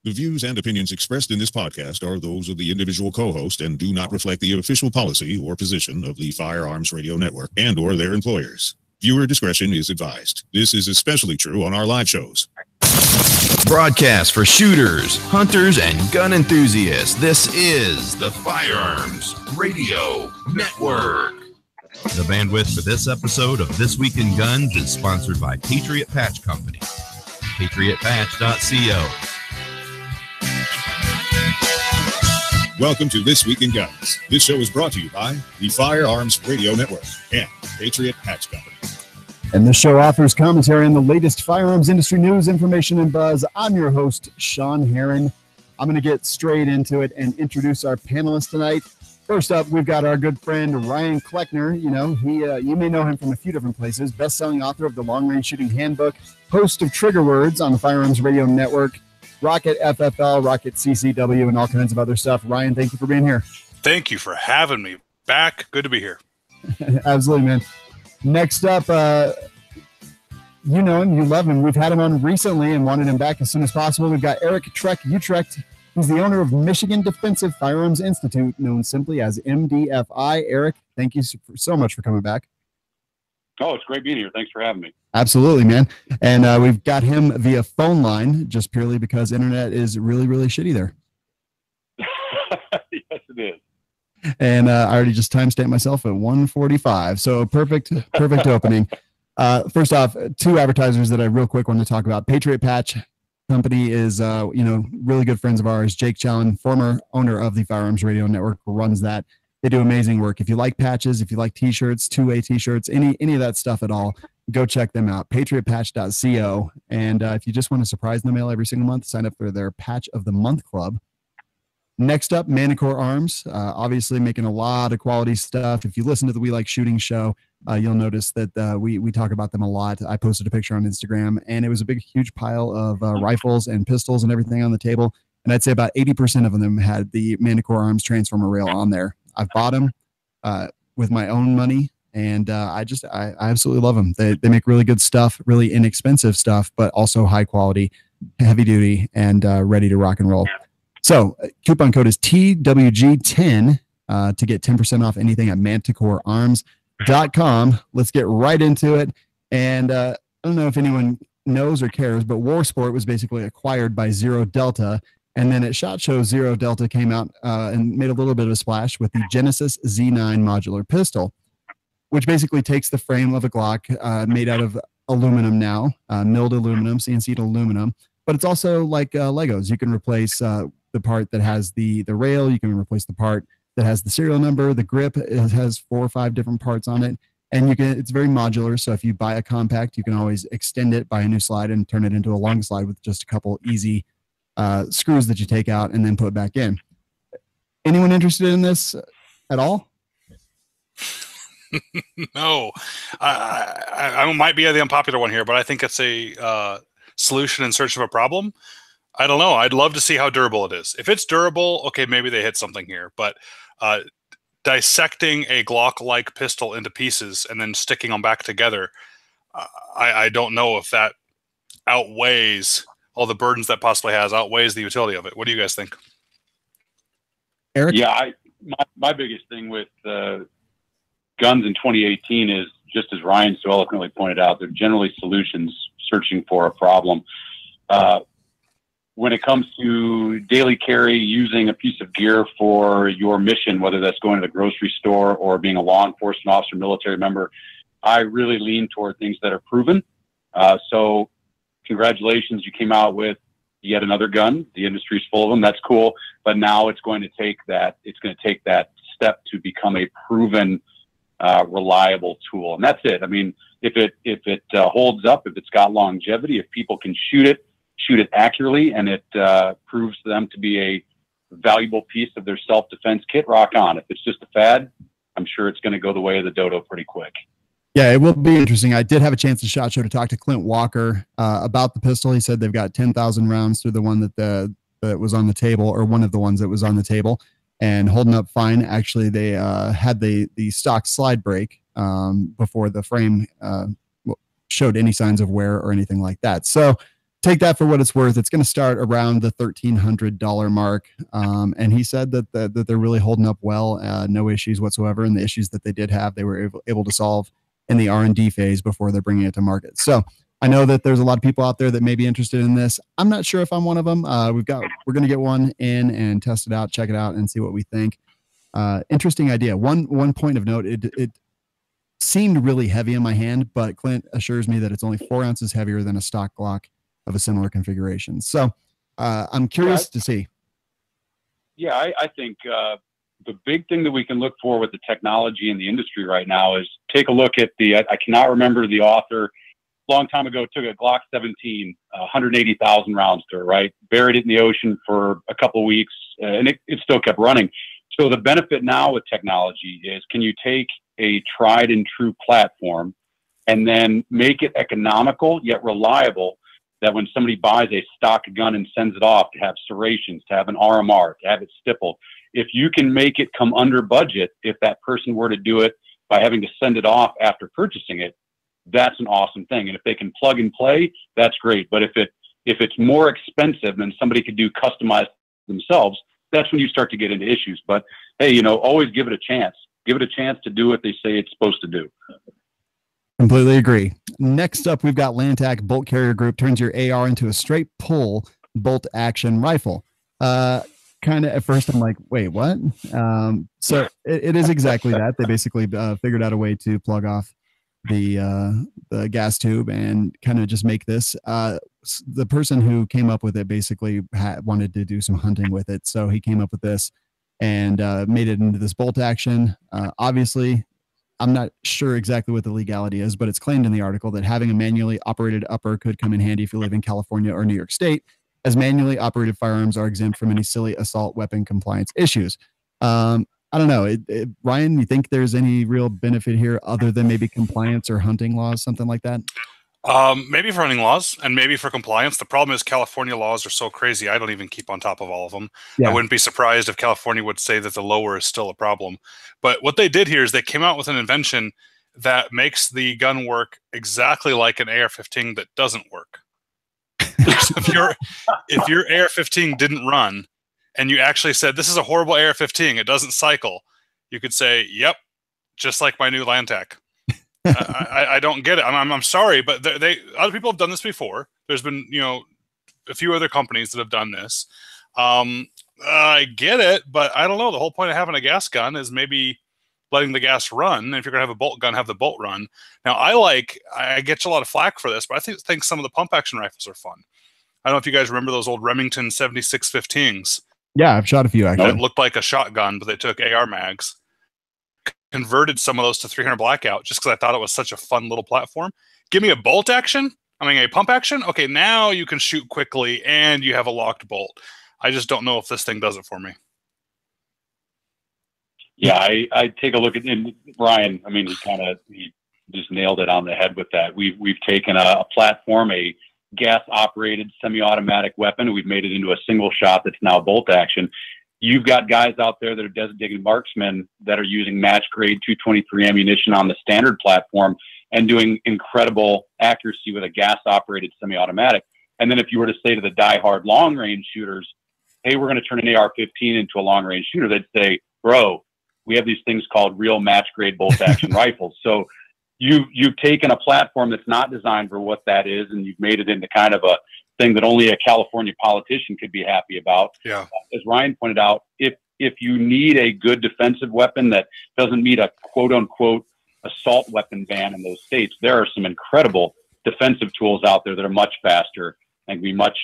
The views and opinions expressed in this podcast are those of the individual co-host and do not reflect the official policy or position of the Firearms Radio Network and or their employers. Viewer discretion is advised. This is especially true on our live shows. Broadcast for shooters, hunters, and gun enthusiasts. This is the Firearms Radio Network. The bandwidth for this episode of This Week in Guns is sponsored by Patriot Patch Company. PatriotPatch.co. Welcome to This Week in Guns. This show is brought to you by the Firearms Radio Network and Patriot Patch Company. And this show offers commentary on the latest firearms industry news, information, and buzz. I'm your host, Sean Herron. I'm going to get straight into it and introduce our panelists tonight. First up, we've got our good friend, Ryan Kleckner. You may know him from a few different places. Best-selling author of the Long Range Shooting Handbook, host of Trigger Words on the Firearms Radio Network, Rocket FFL, Rocket CCW, and all kinds of other stuff. Ryan, thank you for being here. Thank you for having me back. Good to be here. Absolutely, man. Next up, you know him, you love him. We've had him on recently and wanted him back as soon as possible. We've got Eric Utrecht. He's the owner of Michigan Defensive Firearms Institute, known simply as MDFI. Eric, thank you so much for coming back. Oh, it's great being here. Thanks for having me. Absolutely, man. And we've got him via phone line just purely because internet is really, really shitty there. Yes, it is. And I already just timestamped myself at 1:45. So perfect opening. First off, two advertisers that I real quick want to talk about. Patriot Patch Company is, really good friends of ours. Jake Challen, former owner of the Firearms Radio Network, runs that. They do amazing work. If you like patches, if you like t-shirts, two-way t-shirts, any of that stuff at all, go check them out. PatriotPatch.co. And if you just want to surprise in the mail every single month, sign up for their Patch of the Month Club. Next up, Manticore Arms, obviously making a lot of quality stuff. If you listen to the We Like Shooting show, you'll notice that we talk about them a lot. I posted a picture on Instagram, and it was a big, huge pile of rifles and pistols and everything on the table. And I'd say about 80% of them had the Manticore Arms transformer rail on there. I've bought them with my own money, and I absolutely love them. They make really good stuff, really inexpensive stuff, but also high quality, heavy duty, and ready to rock and roll. So coupon code is TWG10 to get 10% off anything at manticorearms.com. Let's get right into it. And I don't know if anyone knows or cares, but War Sport was basically acquired by Zero Delta. And then at SHOT Show, Zero Delta came out and made a little bit of a splash with the Genesis Z9 modular pistol, which basically takes the frame of a Glock made out of aluminum now, milled aluminum, CNC'd aluminum. But it's also like Legos. You can replace the part that has the rail. You can replace the part that has the serial number. The grip, it has 4 or 5 different parts on it. And it's very modular. So if you buy a compact, you can always extend it, buy a new slide, and turn it into a long slide with just a couple easy screws that you take out and then put back in. Anyone interested in this at all? No. I might be the unpopular one here, but I think it's a solution in search of a problem. I don't know. I'd love to see how durable it is. If it's durable, okay, maybe they hit something here. But dissecting a Glock-like pistol into pieces and then sticking them back together, I don't know if that outweighs all the burdens that possibly has, outweighs the utility of it. What do you guys think? Eric? Yeah, my biggest thing with guns in 2018 is, just as Ryan so eloquently pointed out, they're generally solutions searching for a problem. When it comes to daily carry, using a piece of gear for your mission, whether that's going to the grocery store or being a law enforcement officer, military member, I really lean toward things that are proven. So congratulations, you came out with yet another gun. The industry's full of them. That's cool. But now it's going to take that step to become a proven, reliable tool. And that's it. I mean, if it holds up, if it's got longevity, if people can shoot it accurately, and it proves to them to be a valuable piece of their self-defense kit, rock on. If it's just a fad, I'm sure it's going to go the way of the dodo pretty quick. Yeah, it will be interesting. I did have a chance at SHOT Show to talk to Clint Walker about the pistol. He said they've got 10,000 rounds through the one that was on the table, or one of the ones that was on the table, and holding up fine. Actually, they had the stock slide break before the frame showed any signs of wear or anything like that. So take that for what it's worth. It's going to start around the $1,300 mark. And he said that they're really holding up well, no issues whatsoever. And the issues that they did have, they were able to solve in the R&D phase before they're bringing it to market. So I know that there's a lot of people out there that may be interested in this. I'm not sure if I'm one of them. We're going to get one in and test it out, check it out, and see what we think. Interesting idea. One point of note, it seemed really heavy in my hand, but Clint assures me that it's only 4 ounces heavier than a stock Glock of a similar configuration. So I'm curious to see. Yeah, I think the big thing that we can look for with the technology in the industry right now is take a look at I cannot remember the author, long time ago, took a Glock 17, 180,000 rounds to it, right? Buried it in the ocean for a couple of weeks, and it still kept running. So the benefit now with technology is, can you take a tried and true platform and then make it economical yet reliable, that when somebody buys a stock gun and sends it off to have serrations, to have an RMR, to have it stippled, if you can make it come under budget, if that person were to do it by having to send it off after purchasing it, that's an awesome thing. And if they can plug and play, that's great. But if it's more expensive than somebody could do customized themselves, that's when you start to get into issues. But hey, always give it a chance. Give it a chance to do what they say it's supposed to do. Completely agree. Next up, we've got Lantac Bolt Carrier Group turns your AR into a straight pull bolt action rifle. Kind of at first I'm like, wait, what? So it is exactly that. They basically figured out a way to plug off the gas tube and kind of just make this. The person who came up with it basically wanted to do some hunting with it, so he came up with this and made it into this bolt action. Obviously, I'm not sure exactly what the legality is, but it's claimed in the article that having a manually operated upper could come in handy if you live in California or New York State, as manually operated firearms are exempt from any silly assault weapon compliance issues. I don't know. Ryan, you think there's any real benefit here other than maybe compliance or hunting laws, something like that? Maybe for hunting laws and maybe for compliance. The problem is California laws are so crazy. I don't even keep on top of all of them. Yeah. I wouldn't be surprised if California would say that the lower is still a problem. But what they did here is they came out with an invention that makes the gun work exactly like an AR-15 that doesn't work. if your AR-15 didn't run and you actually said, this is a horrible AR-15, it doesn't cycle, you could say, yep, just like my new Lantac. I don't get it. I'm sorry, but other people have done this before. There's been, a few other companies that have done this. I get it, but I don't know. The whole point of having a gas gun is maybe letting the gas run. And if you're going to have a bolt gun, have the bolt run. Now, I get a lot of flack for this, but I think some of the pump action rifles are fun. I don't know if you guys remember those old Remington 7615s. Yeah, I've shot a few actually. That looked like a shotgun, but they took AR mags. Converted some of those to 300 blackout just because I thought it was such a fun little platform. Give me a bolt action. A pump action. Okay, now you can shoot quickly and you have a locked bolt. I just don't know if this thing does it for me. Yeah, I take a look at Ryan. He just nailed it on the head with that. We've taken a platform, a gas operated semi-automatic weapon, and we've made it into a single shot that's now bolt action. You've got guys out there that are designated marksmen that are using match grade 223 ammunition on the standard platform and doing incredible accuracy with a gas operated semi-automatic. And then if you were to say to the diehard long range shooters, hey, we're going to turn an AR-15 into a long range shooter, they'd say, bro, we have these things called real match grade bolt action rifles. So you've taken a platform that's not designed for what that is, and you've made it into kind of a thing that only a California politician could be happy about. Yeah. As Ryan pointed out, if you need a good defensive weapon that doesn't meet a quote unquote assault weapon ban in those states, there are some incredible defensive tools out there that are much faster and can be much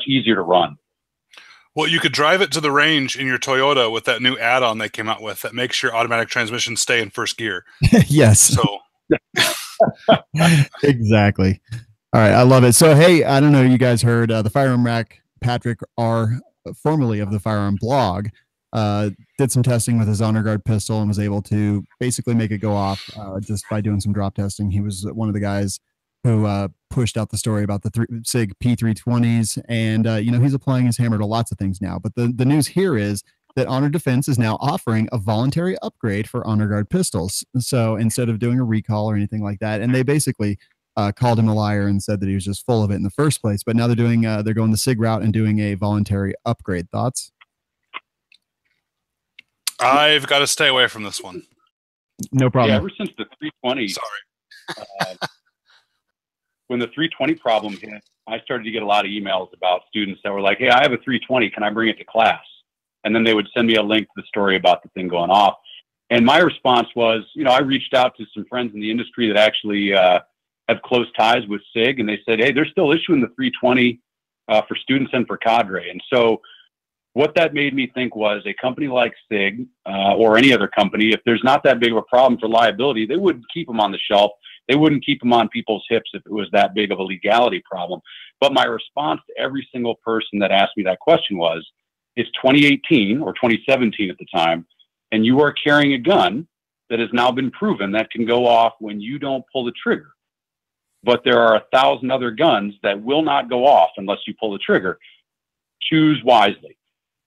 easier to run. Well, you could drive it to the range in your Toyota with that new add-on they came out with that makes your automatic transmission stay in first gear. Yes. So exactly. All right. I love it. So, hey, I don't know. You guys heard the Firearm Rack, Patrick R., formerly of the Firearm Blog, did some testing with his Honor Guard pistol and was able to basically make it go off just by doing some drop testing. He was one of the guys who pushed out the story about the SIG P320s. And, he's applying his hammer to lots of things now. But the news here is that Honor Defense is now offering a voluntary upgrade for Honor Guard pistols. So instead of doing a recall or anything like that, and they basically called him a liar and said that he was just full of it in the first place. But now they're doing they're going the SIG route and doing a voluntary upgrade. Thoughts? I've got to stay away from this one. No problem. Yeah, ever since the 320. Sorry. When the 320 problem hit, I started to get a lot of emails about students that were like, "Hey, I have a 320. Can I bring it to class?" And then they would send me a link to the story about the thing going off. And my response was, I reached out to some friends in the industry that actually have close ties with SIG, and they said, "Hey, they're still issuing the 320 for students and for cadre." And so what that made me think was a company like SIG or any other company, if there's not that big of a problem for liability, they wouldn't keep them on the shelf. They wouldn't keep them on people's hips if it was that big of a legality problem. But my response to every single person that asked me that question was, it's 2018 or 2017 at the time, and you are carrying a gun that has now been proven that can go off when you don't pull the trigger. But there are 1,000 other guns that will not go off unless you pull the trigger. Choose wisely.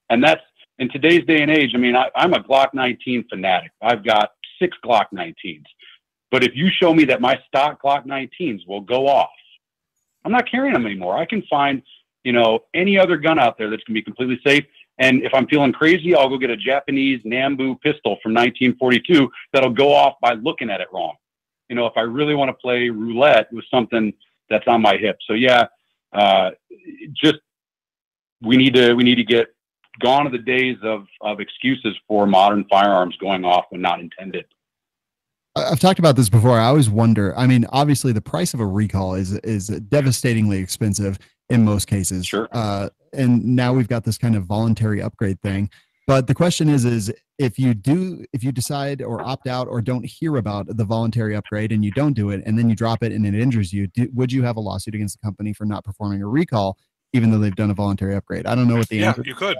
And that's, in today's day and age, I'm a Glock 19 fanatic. I've got 6 Glock 19s. But if you show me that my stock Glock 19s will go off, I'm not carrying them anymore. I can find, any other gun out there that's going to be completely safe. And if I'm feeling crazy, I'll go get a Japanese Nambu pistol from 1942 that'll go off by looking at it wrong. If I really want to play roulette with something that's on my hip. So yeah, we need to get gone are the days of excuses for modern firearms going off when not intended. I've talked about this before. I always wonder, obviously the price of a recall is devastatingly expensive in most cases. Sure. And now we've got this kind of voluntary upgrade thing. But the question is if you decide or opt out or don't hear about the voluntary upgrade and you don't do it, and then you drop it and it injures you, would you have a lawsuit against the company for not performing a recall, even though they've done a voluntary upgrade? I don't know what the answer. Yeah, you could.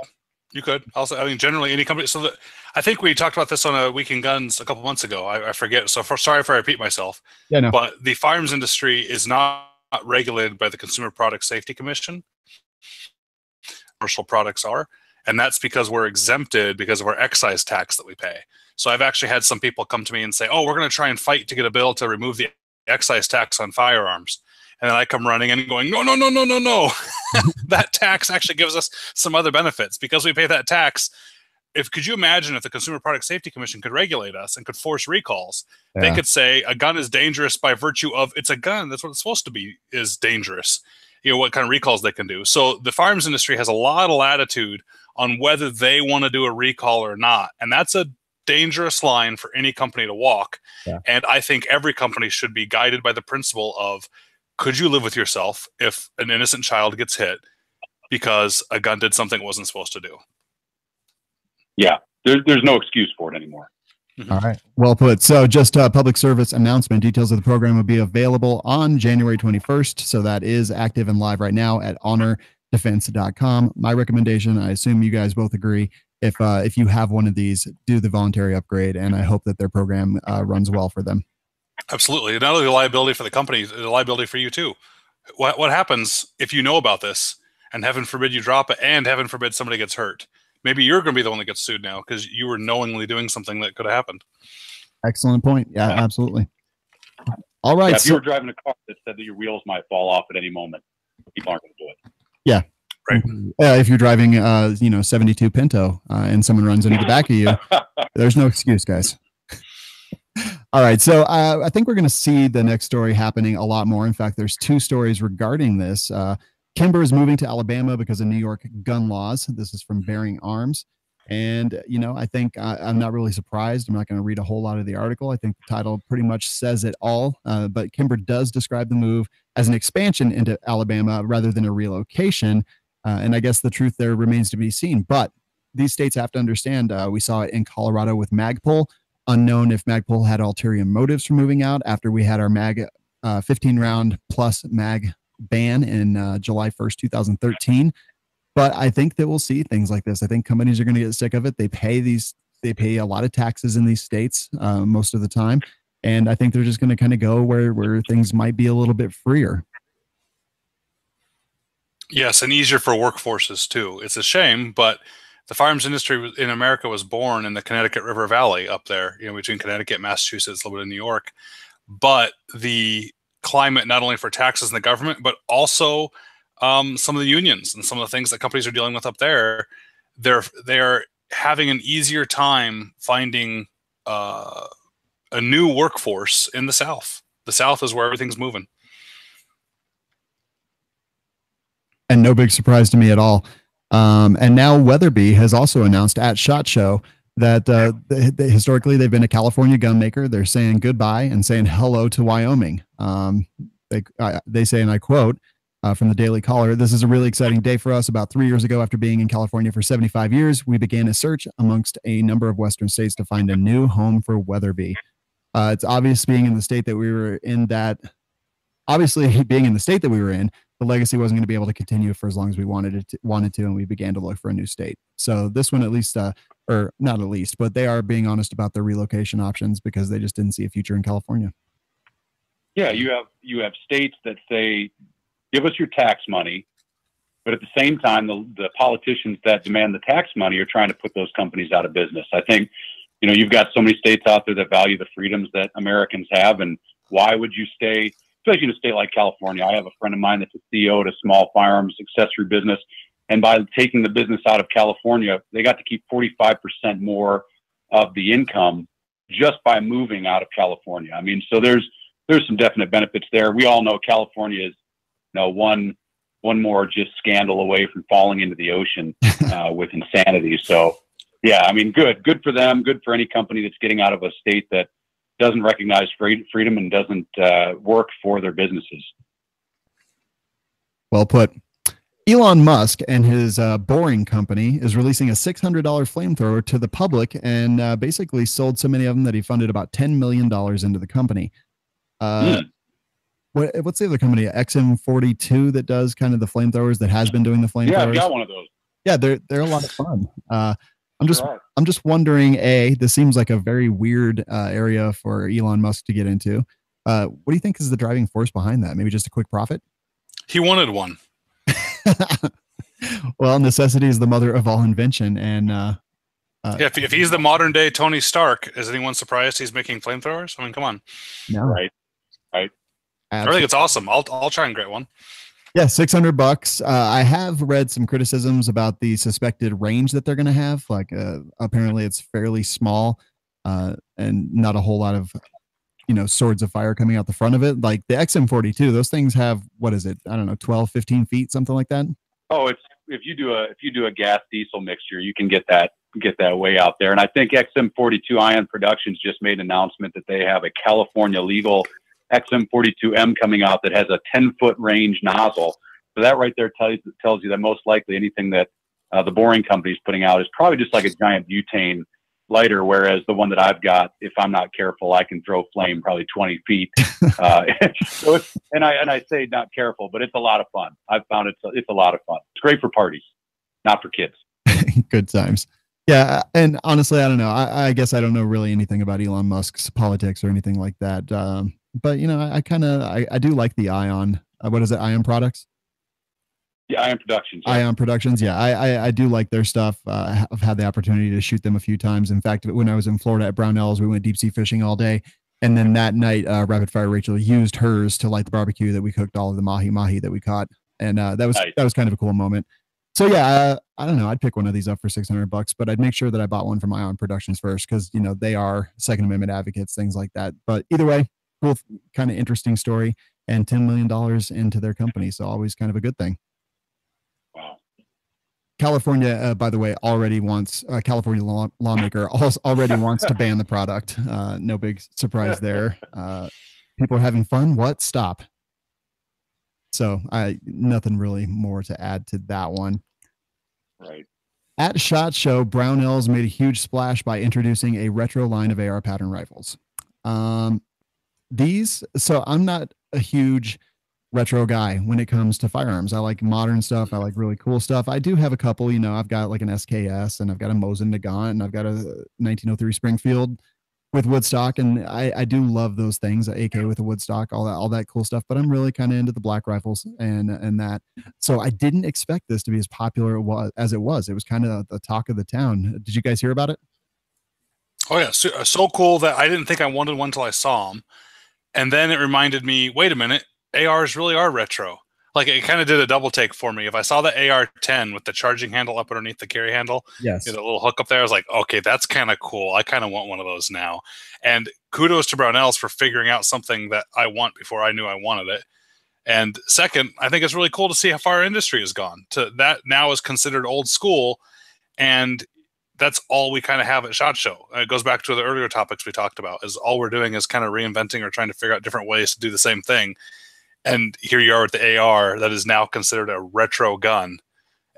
You could also, generally any company. So I think we talked about this on a Week in Guns a couple months ago. I forget. So sorry if I repeat myself. Yeah, no. But the firearms industry is not regulated by the Consumer Product Safety Commission. Commercial products are, and that's because we're exempted because of our excise tax that we pay. So I've actually had some people come to me and say, "Oh, we're going to try and fight to get a bill to remove the excise tax on firearms." And then I come running and going, no. That tax actually gives us some other benefits because we pay that tax. Could you imagine if the Consumer Product Safety Commission could regulate us and could force recalls? Yeah. They could say a gun is dangerous by virtue of it's a gun. That's what it's supposed to be, is dangerous. What kind of recalls they can do. So the firearms industry has a lot of latitude on whether they want to do a recall or not. And that's a dangerous line for any company to walk. Yeah. And I think every company should be guided by the principle of, could you live with yourself if an innocent child gets hit because a gun did something it wasn't supposed to do? Yeah, there's no excuse for it anymore. Mm-hmm. All right. Well put. So just a public service announcement. Details of the program will be available on January 21st. So that is active and live right now at honordefense.com. My recommendation, I assume you guys both agree, if you have one of these, do the voluntary upgrade. And I hope that their program runs well for them. Absolutely. Not only a liability for the company, a liability for you too. What happens if you know about this and heaven forbid you drop it and heaven forbid somebody gets hurt? Maybe you're going to be the one that gets sued now because you were knowingly doing something that could have happened. Excellent point. Yeah, absolutely. All right. Yeah, if you were driving a car that said that your wheels might fall off at any moment, people aren't going to do it. Yeah. Right. If you're driving, 72 Pinto and someone runs into the back of you, there's no excuse, guys. All right. So I think we're going to see the next story happening a lot more. In fact, there's 2 stories regarding this. Kimber is moving to Alabama because of New York gun laws. This is from Bearing Arms. And, I think I'm not really surprised. I'm not going to read a whole lot of the article. I think the title pretty much says it all. But Kimber does describe the move as an expansion into Alabama rather than a relocation. And I guess the truth there remains to be seen. But these states have to understand, we saw it in Colorado with Magpul. Unknown if Magpul had ulterior motives for moving out after we had our 15 round plus mag ban in July 1st, 2013. But I think that we'll see things like this. I think companies are going to get sick of it. They pay a lot of taxes in these states most of the time. And I think they're just going to kind of go where things might be a little bit freer. Yes, and easier for workforces too. It's a shame, but the firearms industry in America was born in the Connecticut River Valley up there, between Connecticut, Massachusetts, a little bit of New York. But the climate, not only for taxes and the government, but also some of the unions and some of the things that companies are dealing with up there. They're having an easier time finding a new workforce in the South. The South is where everything's moving. And no big surprise to me at all. And now Weatherby has also announced at SHOT Show that historically they've been a California gun maker. They're saying goodbye and saying hello to Wyoming. They say, and I quote from the Daily Caller, "This is a really exciting day for us. About 3 years ago, after being in California for 75 years, we began a search amongst a number of Western states to find a new home for Weatherby." It's obvious being in the state that we were in obviously being in the state that we were in, the legacy wasn't going to be able to continue for as long as we wanted to, and we began to look for a new state. So this one, at least, or not at least, but they are being honest about their relocation options because they just didn't see a future in California. Yeah, you have states that say, give us your tax money, but at the same time, the politicians that demand the tax money are trying to put those companies out of business. I think, you've got so many states out there that value the freedoms that Americans have, and why would you stay, especially in a state like California? I have a friend of mine that's a CEO at a small firearms accessory business, and by taking the business out of California, they got to keep 45% more of the income just by moving out of California. I mean, so there's some definite benefits there. We all know California is, one more just scandal away from falling into the ocean with insanity. So, yeah, I mean, good for them. Good for any company that's getting out of a state that doesn't recognize freedom and doesn't work for their businesses. Well put. Elon Musk and his Boring Company is releasing a $600 flamethrower to the public and basically sold so many of them that he funded about $10 million into the company. What's the other company? XM42 that does kind of the flamethrowers, that has been doing the flamethrowers? Yeah, I've got one of those. Yeah, they're a lot of fun. I'm just wondering, this seems like a very weird area for Elon Musk to get into. What do you think is the driving force behind that? Maybe just a quick profit? He wanted one. Well, necessity is the mother of all invention. And if he's the modern day Tony Stark, is anyone surprised he's making flamethrowers? I mean, come on. No. Right. Absolutely. I think it's awesome. I'll try and get one. Yeah, $600. I have read some criticisms about the suspected range that they're going to have. Like, apparently it's fairly small, and not a whole lot of, swords of fire coming out the front of it. Like the XM42, those things have, what is it? I don't know, 12, 15 feet, something like that. Oh, if you do a gas diesel mixture, you can get that way out there. And I think XM42 Ion Productions just made an announcement that they have a California legal XM42M coming out that has a 10-foot range nozzle. So that right there tells you that most likely anything that the Boring Company is putting out is probably just like a giant butane lighter, whereas the one that I've got, if I'm not careful, I can throw flame probably 20 feet. So I say not careful, but it's a lot of fun. I've found it's a lot of fun. It's great for parties, not for kids. Good times. Yeah, and honestly, I don't know. I guess I don't know really anything about Elon Musk's politics or anything like that. But I do like the Ion. What is it? Ion Products? Yeah, Ion Productions. Yeah. Ion Productions. Yeah, I do like their stuff. I've had the opportunity to shoot them a few times. In fact, when I was in Florida at Brownells, we went deep sea fishing all day. And then that night, Rapid Fire Rachel used hers to light the barbecue that we cooked all of the mahi that we caught. And that was kind of a cool moment. So yeah, I don't know. I'd pick one of these up for $600, but I'd make sure that I bought one from Ion Productions first, because they are Second Amendment advocates, things like that. But either way, cool, kind of interesting story, and $10 million into their company, so always kind of a good thing. Wow. California, by the way, already wants California lawmaker already wants to ban the product. No big surprise there. People are having fun. What? Stop. So nothing really more to add to that one. Right. At SHOT Show, Brownells made a huge splash by introducing a retro line of AR pattern rifles. So I'm not a huge retro guy when it comes to firearms. I like modern stuff. I like really cool stuff. I do have a couple, I've got like an SKS, and I've got a Mosin Nagant, and I've got a 1903 Springfield with Woodstock, and I do love those things, AK with a Woodstock, all that cool stuff. But I'm really kind of into the black rifles and that. So I didn't expect this to be as popular as it was. It was kind of the talk of the town. Did you guys hear about it? Oh yeah, so cool that I didn't think I wanted one until I saw them. And then it reminded me, wait a minute, ARs really are retro. Like, it kind of did a double take for me. If I saw the AR-10 with the charging handle up underneath the carry handle, Yes, the little hook up there, I was like, okay, that's kind of cool. I kind of want one of those now. And kudos to Brownells for figuring out something that I want before I knew I wanted it. And second, I think it's really cool to see how far our industry has gone. To that now is considered old school, and that's all we kind of have at SHOT Show. It goes back to the earlier topics we talked about. Is all we're doing is kind of reinventing or trying to figure out different ways to do the same thing. And here you are with the AR that is now considered a retro gun.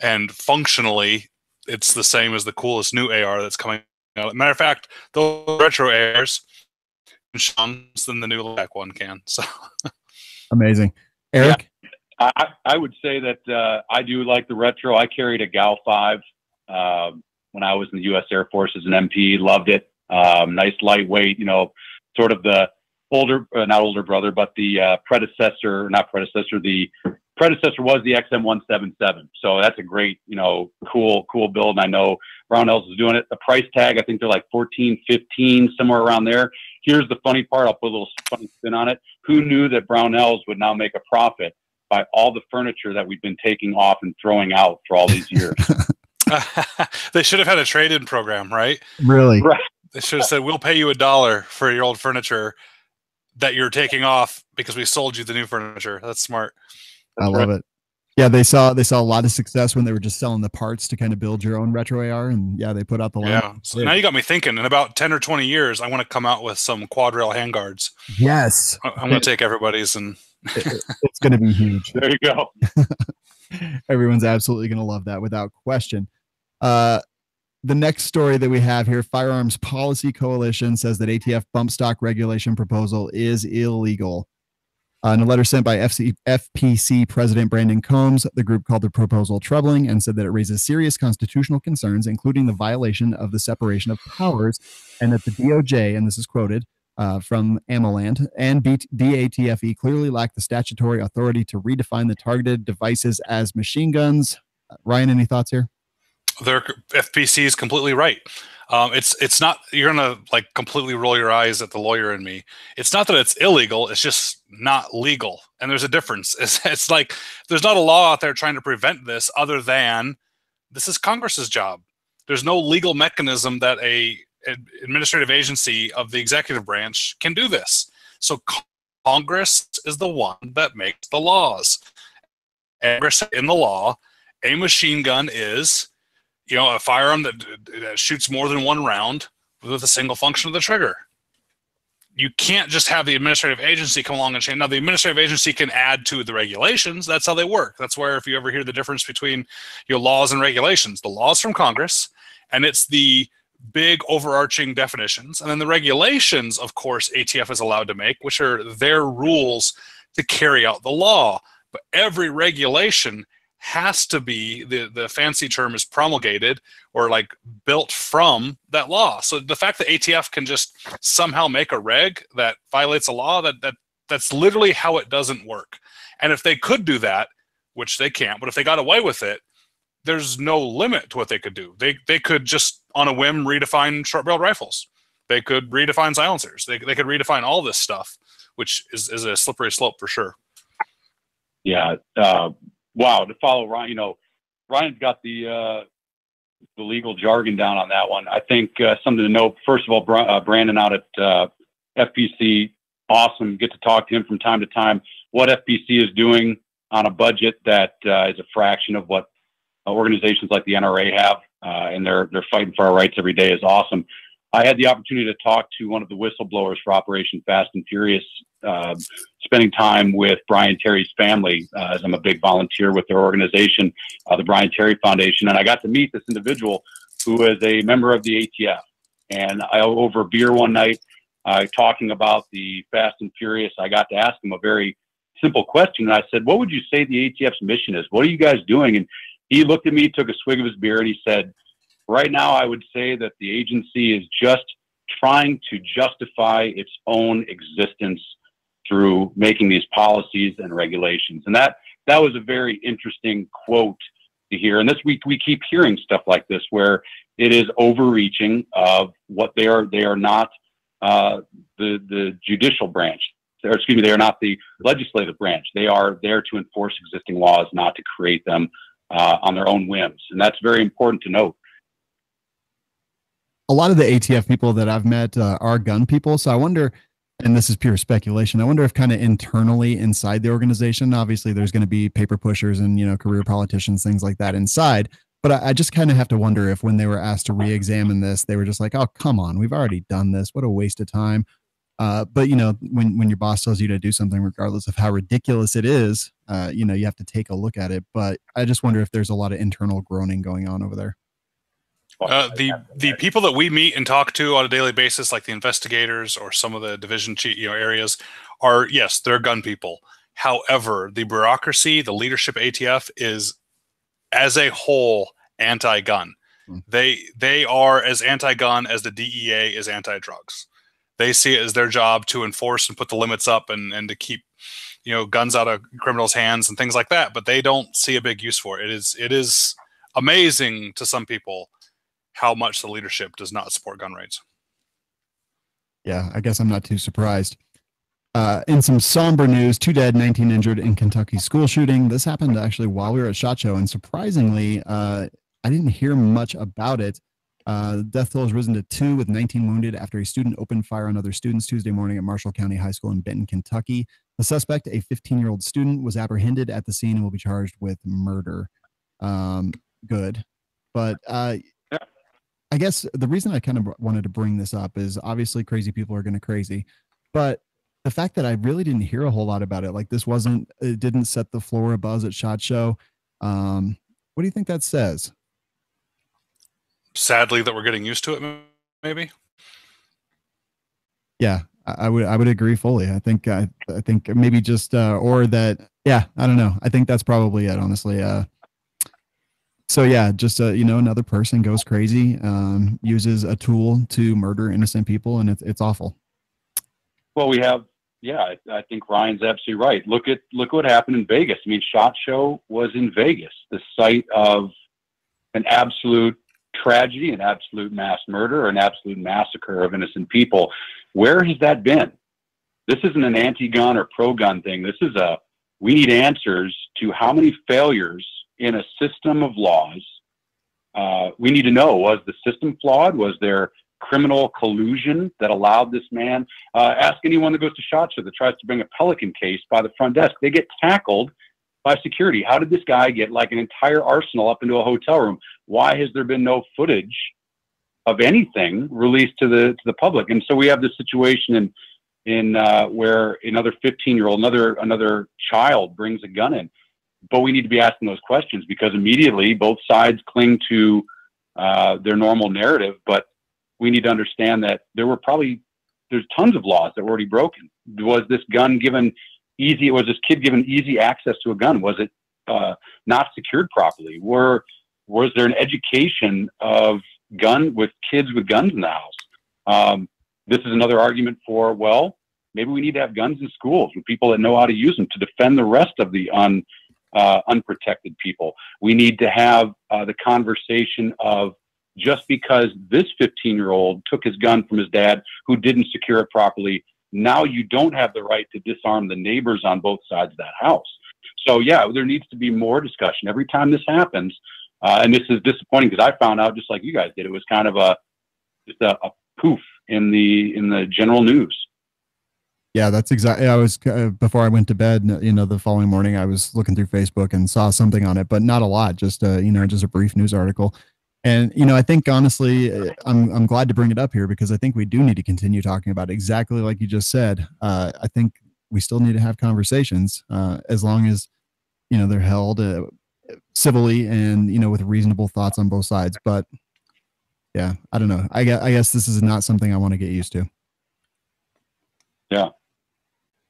And functionally, it's the same as the coolest new AR that's coming out. Matter of fact, those retro ARs can than the new back one can. So amazing. Eric? Yeah, I would say that I do like the retro. I carried a GAL 5 when I was in the U.S. Air Force as an MP. Loved it. Nice, lightweight, sort of the not older brother, but the predecessor was the XM177. So that's a great, cool build. And I know Brownells is doing it. The price tag, I think they're like 14, 15, somewhere around there. Here's the funny part. I'll put a little funny spin on it. Who knew that Brownells would now make a profit by all the furniture that we've been taking off and throwing out for all these years? They should have had a trade-in program, right? Really? Right. They should have said, we'll pay you $1 for your old furniture that you're taking off because we sold you the new furniture. That's smart. I love it. Yeah, they saw a lot of success when they were just selling the parts to kind of build your own retro AR, and yeah, they put out the line. Yeah. So now you got me thinking. In about 10 or 20 years, I want to come out with some quad rail handguards. Yes, I'm going to take everybody's, and it's going to be huge. There you go. Everyone's absolutely going to love that without question. The next story that we have here, Firearms Policy Coalition says that ATF bump stock regulation proposal is illegal. In a letter sent by FPC President Brandon Combs, the group called the proposal troubling and said that it raises serious constitutional concerns, including the violation of the separation of powers, and that the DOJ, and this is quoted from Amoland, and DATFE clearly lack the statutory authority to redefine the targeted devices as machine guns. Ryan, any thoughts here? Their FPC is completely right. It's not, you're going to like completely roll your eyes at the lawyer in me. It's not that it's illegal. It's just not legal. And there's a difference. It's like, there's not a law out there trying to prevent this other than this is Congress's job. There's no legal mechanism that a administrative agency of the executive branch can do this. So Congress is the one that makes the laws. Congress in the law, a machine gun is, a firearm that shoots more than one round with a single function of the trigger. You can't just have the administrative agency come along and change. Now, the administrative agency can add to the regulations. That's how they work. That's where if you ever hear the difference between laws and regulations, the laws from Congress, and it's the big overarching definitions. And then the regulations, of course, ATF is allowed to make, which are their rules to carry out the law. But every regulation has to be, the fancy term is promulgated or like built from that law. So the fact that ATF can just somehow make a reg that violates a law, that's literally how it doesn't work. And if they could do that, which they can't, but if they got away with it, there's no limit to what they could do. They could just on a whim redefine short-barreled rifles. They could redefine silencers. They could redefine all this stuff, which is a slippery slope for sure. Yeah. Wow, to follow Ryan, Ryan's got the legal jargon down on that one. I think something to note, first of all, Brandon out at FPC, awesome. Get to talk to him from time to time. What FPC is doing on a budget that is a fraction of what organizations like the NRA have, and they're fighting for our rights every day is awesome. I had the opportunity to talk to one of the whistleblowers for Operation Fast and Furious, spending time with Brian Terry's family, as I'm a big volunteer with their organization, the Brian Terry Foundation. And I got to meet this individual who is a member of the ATF. And over beer one night, talking about the Fast and Furious, I got to ask him a very simple question. And I said, what would you say the ATF's mission is? What are you guys doing? And he looked at me, took a swig of his beer, and he said, right now, I would say that the agency is just trying to justify its own existence through making these policies and regulations. And that was a very interesting quote to hear. And this week, we keep hearing stuff like this, where it is overreaching of what they are. They are not the judicial branch. or excuse me, they are not the legislative branch. They are there to enforce existing laws, not to create them on their own whims. And that's very important to note. A lot of the ATF people that I've met are gun people. So I wonder, and this is pure speculation, I wonder if kind of internally inside the organization, obviously there's going to be paper pushers and, career politicians, things like that inside. But I just kind of have to wonder if when they were asked to re-examine this, they were just like, oh, come on, we've already done this. What a waste of time. But, when your boss tells you to do something, regardless of how ridiculous it is, you have to take a look at it. But I just wonder if there's a lot of internal groaning going on over there. The people that we meet and talk to on a daily basis, like the investigators or some of the division areas, are, yes, they're gun people. However, the bureaucracy, the leadership ATF is, as a whole, anti-gun. They are as anti-gun as the DEA is anti-drugs. They see it as their job to enforce and put the limits up and to keep, guns out of criminals' hands and things like that. But they don't see a big use for it. It is amazing to some people how much the leadership does not support gun rights. Yeah, I guess I'm not too surprised. In some somber news, 2 dead, 19 injured in Kentucky school shooting. This happened actually while we were at SHOT Show, and surprisingly, I didn't hear much about it. Death toll has risen to 2 with 19 wounded after a student opened fire on other students Tuesday morning at Marshall County High School in Benton, Kentucky. The suspect, a 15-year-old student, was apprehended at the scene and will be charged with murder. Good. But I guess the reason I kind of wanted to bring this up is obviously crazy people are going to crazy, but the fact that I really didn't hear a whole lot about it, like it didn't set the floor of buzz at SHOT Show. What do you think that says? Sadly, that we're getting used to it, maybe. Yeah, I would agree fully. I think maybe just or that. Yeah, I don't know. I think that's probably it, honestly. So yeah, just another person goes crazy, uses a tool to murder innocent people, and it's awful. Well, I think Ryan's absolutely right. Look what happened in Vegas. I mean, SHOT Show was in Vegas, the site of an absolute tragedy, an absolute mass murder, an absolute massacre of innocent people. Where has that been? This isn't an anti-gun or pro-gun thing. This is we need answers to how many failures in a system of laws. We need to know, was the system flawed? Was there criminal collusion that allowed this man? Ask anyone that goes to SHOT Show that tries to bring a Pelican case by the front desk. They get tackled by security. How did this guy get like an entire arsenal up into a hotel room? Why has there been no footage of anything released to the public? And so we have this situation in where another 15-year-old, another child brings a gun in. But we need to be asking those questions because immediately both sides cling to their normal narrative. But we need to understand that there's tons of laws that were already broken. Was this gun given easy? Was this kid given easy access to a gun? Was it not secured properly? Was there an education of kids with guns in the house? This is another argument for, well, maybe we need to have guns in schools with people that know how to use them to defend the rest of the unprotected people. We need to have the conversation of, just because this 15-year-old took his gun from his dad who didn't secure it properly, now you don't have the right to disarm the neighbors on both sides of that house. So yeah, there needs to be more discussion every time this happens. And this is disappointing because I found out, just like you guys did, it was kind of just a poof in the general news. Yeah, that's exactly. I was before I went to bed. The following morning, I was looking through Facebook and saw something on it, but not a lot. Just just a brief news article. And I think honestly, I'm glad to bring it up here because I think we do need to continue talking about it, exactly like you just said. I think we still need to have conversations as long as they're held civilly and with reasonable thoughts on both sides. But yeah, I don't know. I guess this is not something I want to get used to. Yeah.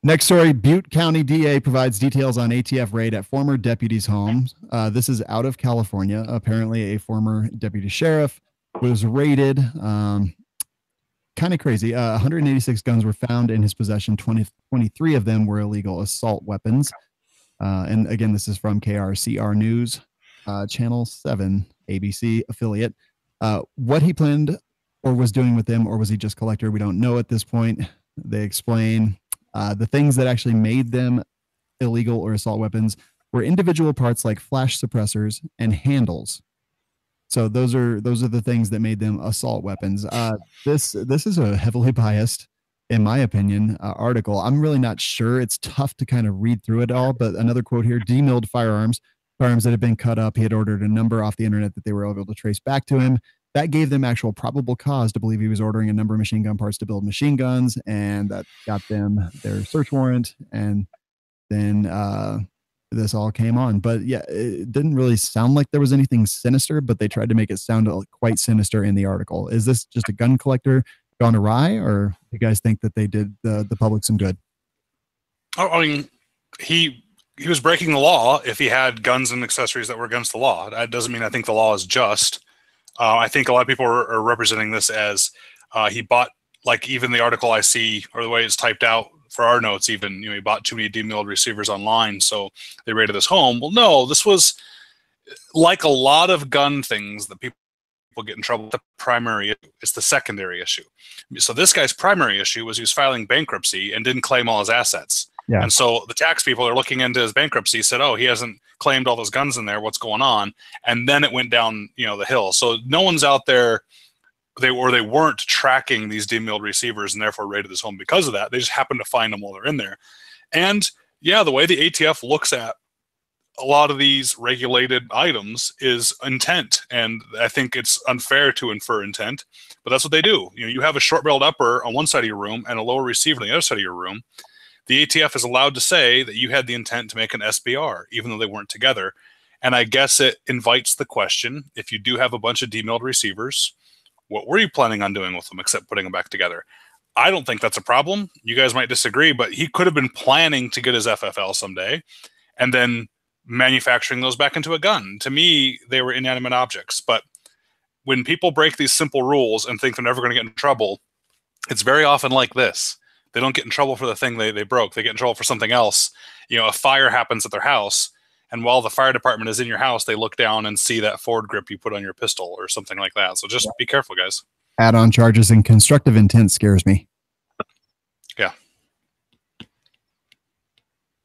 Next story, Butte County DA provides details on ATF raid at former deputies' homes. This is out of California. Apparently, a former deputy sheriff was raided. Kind of crazy. 186 guns were found in his possession. 23 of them were illegal assault weapons. And again, this is from KRCR News, Channel 7, ABC affiliate. What he planned or was doing with them, or was he just collector? We don't know at this point. They explain The things that actually made them illegal or assault weapons were individual parts like flash suppressors and handles. So those are the things that made them assault weapons. This is a heavily biased, in my opinion, article. I'm really not sure. It's tough to kind of read through it all. But another quote here: demilled firearms that had been cut up. He had ordered a number off the internet that they were able to trace back to him. That gave them actual probable cause to believe he was ordering a number of machine gun parts to build machine guns, and that got them their search warrant. And then this all came on. But yeah, it didn't really sound like there was anything sinister, but they tried to make it sound quite sinister in the article. Is this just a gun collector gone awry, or you guys think that they did the public some good? I mean, he was breaking the law if he had guns and accessories that were against the law. That doesn't mean I think the law is just. I think a lot of people are representing this as he bought, like even the article I see, or the way it's typed out for our notes, even, he bought too many demilled receivers online, so they raided his home. Well, no, this was like a lot of gun things that people get in trouble with. The primary issue, it's the secondary issue. So this guy's primary issue was he was filing bankruptcy and didn't claim all his assets. Yeah. And so the tax people are looking into his bankruptcy, said, oh, he hasn't claimed all those guns in there. What's going on? And then it went down, the hill. So no one's out there. They weren't tracking these demilled receivers and therefore raided his home because of that. They just happened to find them while they're in there. And yeah, the way the ATF looks at a lot of these regulated items is intent. And I think it's unfair to infer intent, but that's what they do. You have a short-barreled upper on one side of your room and a lower receiver on the other side of your room. The ATF is allowed to say that you had the intent to make an SBR, even though they weren't together. And I guess it invites the question, if you do have a bunch of demilled receivers, what were you planning on doing with them except putting them back together? I don't think that's a problem. You guys might disagree, but he could have been planning to get his FFL someday and then manufacturing those back into a gun. To me, they were inanimate objects. But when people break these simple rules and think they're never going to get in trouble, it's very often like this. They don't get in trouble for the thing they broke. They get in trouble for something else. A fire happens at their house, and while the fire department is in your house, they look down and see that forward grip you put on your pistol or something like that. So just be careful, guys. Add-on charges and constructive intent scares me. Yeah.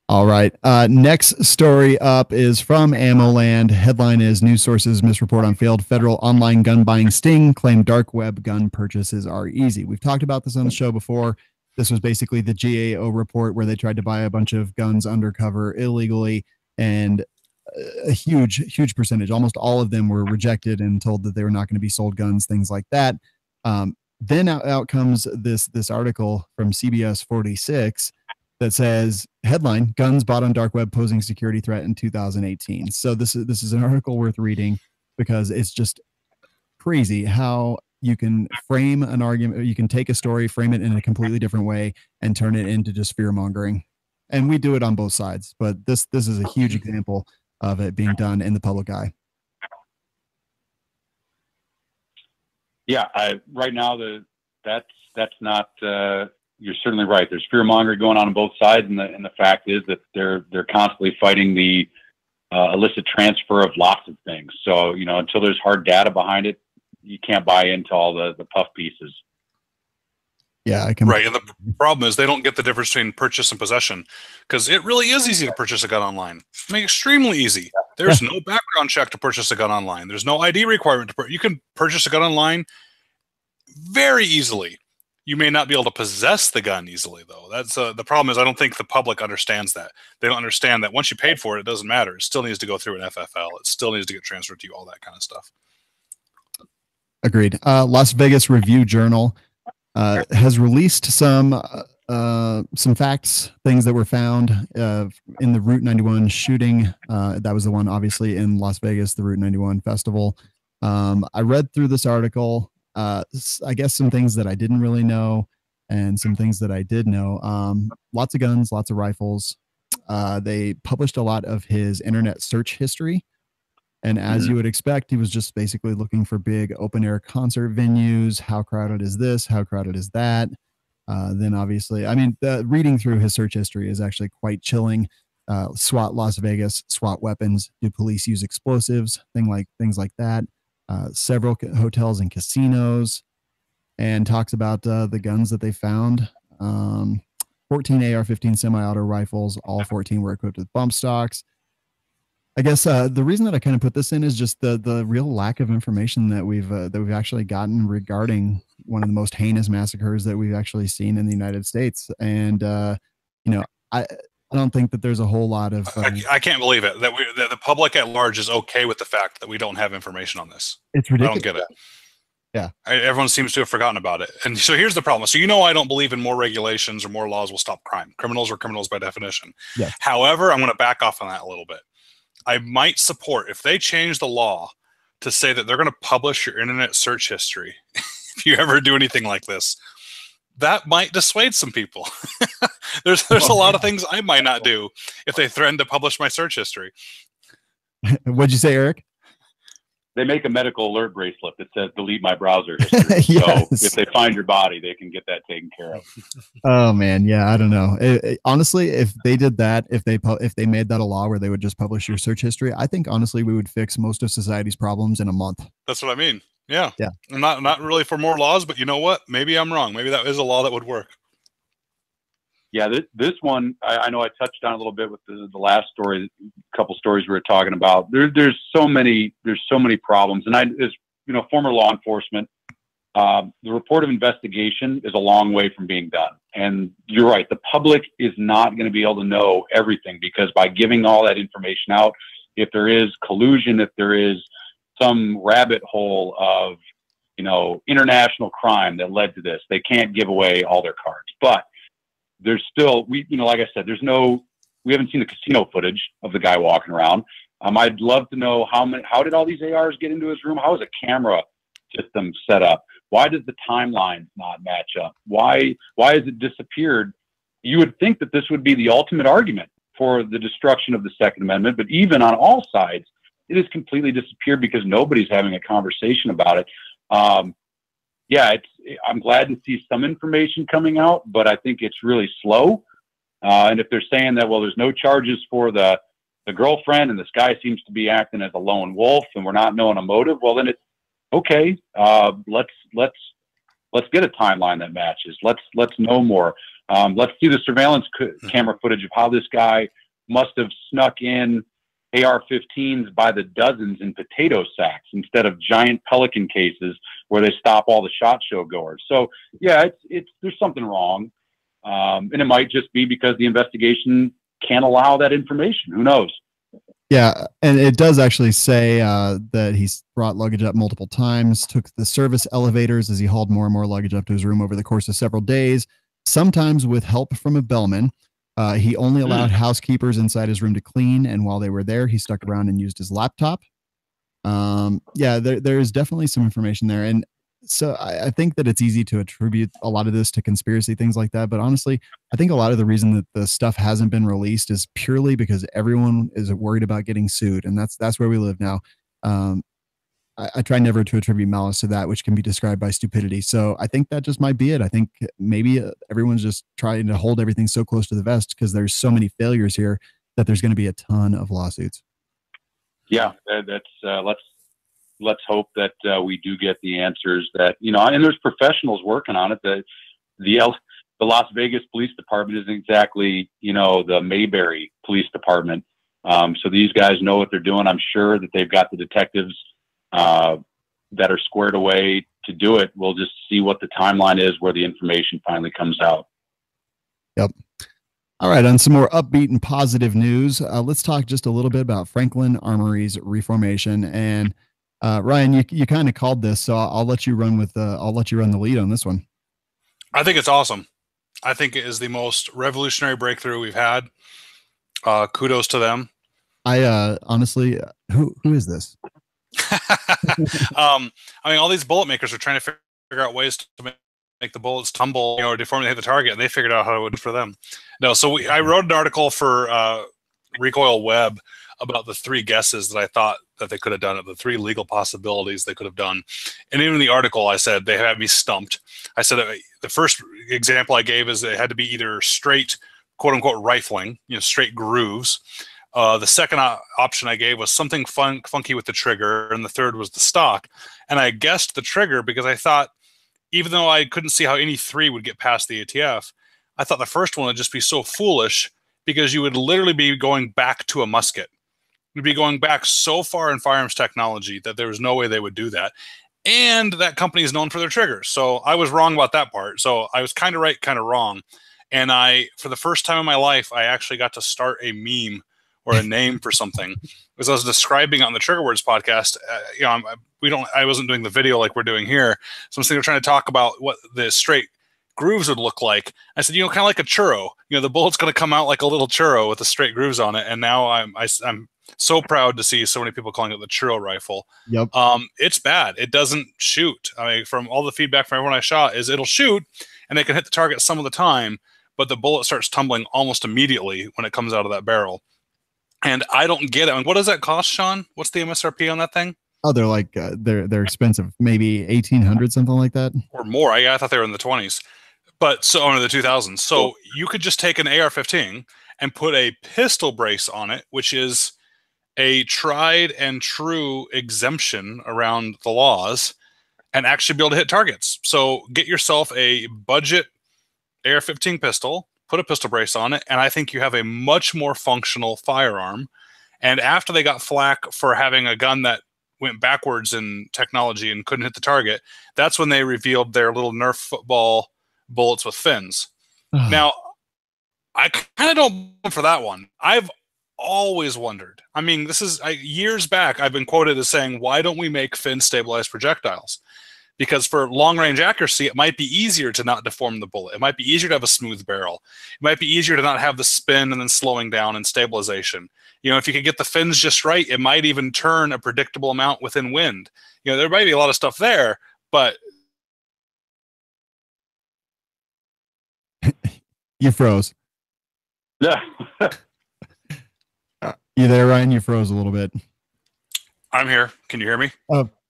All right. Next story up is from AmmoLand. Headline is: News sources misreport on failed federal online gun buying sting. Claim dark web gun purchases are easy. We've talked about this on the show before. This was basically the GAO report where they tried to buy a bunch of guns undercover illegally, and a huge percentage, almost all of them, were rejected and told that they were not going to be sold guns, things like that. Then out comes this article from CBS 46 that says, headline: Guns bought on dark web posing security threat in 2018. So this is an article worth reading because it's just crazy how you can frame an argument. You can take a story, frame it in a completely different way, and turn it into just fear mongering. And we do it on both sides, but this is a huge example of it being done in the public eye. Yeah, right now that's not. You're certainly right. There's fear mongering going on both sides, and the fact is that they're constantly fighting the illicit transfer of lots of things. So until there's hard data behind it, you can't buy into all the puff pieces. Yeah, I can. Right, and the problem is they don't get the difference between purchase and possession, because it really is easy to purchase a gun online. I mean, extremely easy. There's no background check to purchase a gun online. There's no ID requirement to you can purchase a gun online very easily. You may not be able to possess the gun easily, though. That's the problem. Is I don't think the public understands that. They don't understand that once you paid for it, it doesn't matter. It still needs to go through an FFL. It still needs to get transferred to you. All that kind of stuff. Agreed. Las Vegas Review Journal has released some facts, things that were found in the Route 91 shooting. That was the one, obviously, in Las Vegas, the Route 91 festival. I read through this article. I guess some things that I didn't really know and some things that I did know. Lots of guns, lots of rifles. They published a lot of his internet search history. And as you would expect, he was just basically looking for big open air concert venues. How crowded is this? How crowded is that? Then obviously, I mean, reading through his search history is actually quite chilling. SWAT Las Vegas, SWAT weapons. Do police use explosives? Things like that. Several hotels and casinos, and talks about the guns that they found. 14 AR-15 semi-auto rifles. All 14 were equipped with bump stocks. I guess the reason that I kind of put this in is just the real lack of information that we've actually gotten regarding one of the most heinous massacres that we've actually seen in the United States. And I don't think that there's a whole lot of. I can't believe it that the public at large is okay with the fact that we don't have information on this. It's ridiculous. I don't get it. Yeah, everyone seems to have forgotten about it. And so here's the problem. So I don't believe in more regulations or more laws will stop crime. Criminals are criminals by definition. Yes. However, I'm going to back off on that a little bit. I might support if they change the law to say that they're going to publish your internet search history if you ever do anything like this. That might dissuade some people. there's a lot of things I might not do if they threaten to publish my search history. What'd you say, Eric? They make a medical alert bracelet that says delete my browser history. Yes. So if they find your body, they can get that taken care of. Oh man, yeah, I don't know. Honestly, if they did that, if they made that a law where they would just publish your search history, I think honestly we would fix most of society's problems in a month. That's what I mean. Yeah. Yeah. I'm not really for more laws, but you know what? Maybe I'm wrong. Maybe that is a law that would work. Yeah, this one, I know I touched on a little bit with the last story, a couple stories we were talking about. There's so many problems. And as former law enforcement, the report of investigation is a long way from being done. And you're right, the public is not going to be able to know everything, because by giving all that information out, if there is collusion, if there is some rabbit hole of, international crime that led to this, they can't give away all their cards. But there's still, like I said, we haven't seen the casino footage of the guy walking around. I'd love to know how did all these ARs get into his room? How is a camera system set up? Why does the timeline not match up? Why has it disappeared? You would think that this would be the ultimate argument for the destruction of the Second Amendment, but even on all sides, it has completely disappeared because nobody's having a conversation about it. I'm glad to see some information coming out, but I think it's really slow. And if they're saying that, well, there's no charges for the girlfriend, and this guy seems to be acting as a lone wolf, and we're not knowing a motive, well, then it's okay. Let's get a timeline that matches. Let's know more. Let's see the surveillance camera footage of how this guy must have snuck in AR-15s by the dozens in potato sacks instead of giant Pelican cases where they stop all the SHOT Show goers. So yeah, there's something wrong. And it might just be because the investigation can't allow that information. Who knows? Yeah. And it does actually say that he's brought luggage up multiple times, took the service elevators as he hauled more and more luggage up to his room over the course of several days, sometimes with help from a bellman. He only allowed housekeepers inside his room to clean, and while they were there, he stuck around and used his laptop. There is definitely some information there, and so I think that it's easy to attribute a lot of this to conspiracy, things like that. But honestly, I think a lot of the reason that the stuff hasn't been released is purely because everyone is worried about getting sued, and that's where we live now. I try never to attribute malice to that, which can be described by stupidity. So I think that just might be it. I think maybe everyone's just trying to hold everything so close to the vest because there's so many failures here that there's going to be a ton of lawsuits. Yeah, let's hope that we do get the answers that, and there's professionals working on it. The Las Vegas Police Department isn't exactly, the Mayberry Police Department. So these guys know what they're doing. I'm sure that they've got the detectives that are squared away to do it. We'll just see what the timeline is where the information finally comes out. Yep. All right. On some more upbeat and positive news, let's talk just a little bit about Franklin Armory's reformation. And Ryan, you kind of called this, so I'll let you run the lead on this one. I think it's awesome. I think it is the most revolutionary breakthrough we've had. Kudos to them. I honestly, who is this? All these bullet makers are trying to figure out ways to make the bullets tumble, before they hit the target, and they figured out how it would for them. No, so I wrote an article for Recoil Web about the 3 guesses that I thought that they could have done, the 3 legal possibilities they could have done. And in the article, I said they had me stumped. I said the first example I gave is it had to be either straight, quote unquote, rifling, straight grooves. The second option I gave was something funky with the trigger, and the third was the stock. And I guessed the trigger because I thought, even though I couldn't see how any 3 would get past the ATF, I thought the first one would just be so foolish because you would literally be going back to a musket. You'd be going back so far in firearms technology that there was no way they would do that. And that company is known for their triggers. So I was wrong about that part. So I was kind of right, kind of wrong. And for the first time in my life, I actually got to start a meme or a name for something. As I was describing on the Trigger Words podcast, I wasn't doing the video like we're doing here. So I'm trying to talk about what the straight grooves would look like. I said, kind of like a churro. The bullet's going to come out like a little churro with the straight grooves on it. And now I'm so proud to see so many people calling it the churro rifle. Yep. It's bad. It doesn't shoot. I mean, from all the feedback from everyone I shot is it'll shoot and they can hit the target some of the time, but the bullet starts tumbling almost immediately when it comes out of that barrel. And I don't get it. I mean, what does that cost, Sean? What's the MSRP on that thing? Oh, they're like they're expensive. Maybe 1,800, something like that, or more. I thought they were in the 20s, but so under the 2000s. So you could just take an AR-15 and put a pistol brace on it, which is a tried and true exemption around the laws, and actually be able to hit targets. So get yourself a budget AR-15 pistol, put a pistol brace on it, and I think you have a much more functional firearm. And after they got flack for having a gun that went backwards in technology and couldn't hit the target, that's when they revealed their little Nerf football bullets with fins. Now, I kind of don't go for that one. I've always wondered. I mean, years back, I've been quoted as saying, why don't we make fin-stabilized projectiles? Because for long-range accuracy, it might be easier to not deform the bullet. It might be easier to have a smooth barrel. It might be easier to not have the spin and then slowing down and stabilization. If you could get the fins just right, it might even turn a predictable amount within wind. There might be a lot of stuff there, but... You froze. Yeah. You there, Ryan? You froze a little bit. I'm here. Can you hear me?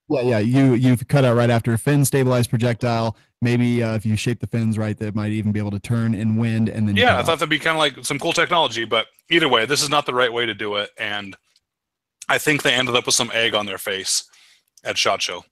Yeah. You've cut out right after fin stabilized projectile. Maybe if you shape the fins right, they might even be able to turn in wind. And then I thought that'd be kind of like some cool technology. But either way, this is not the right way to do it. And I think they ended up with some egg on their face at SHOT Show.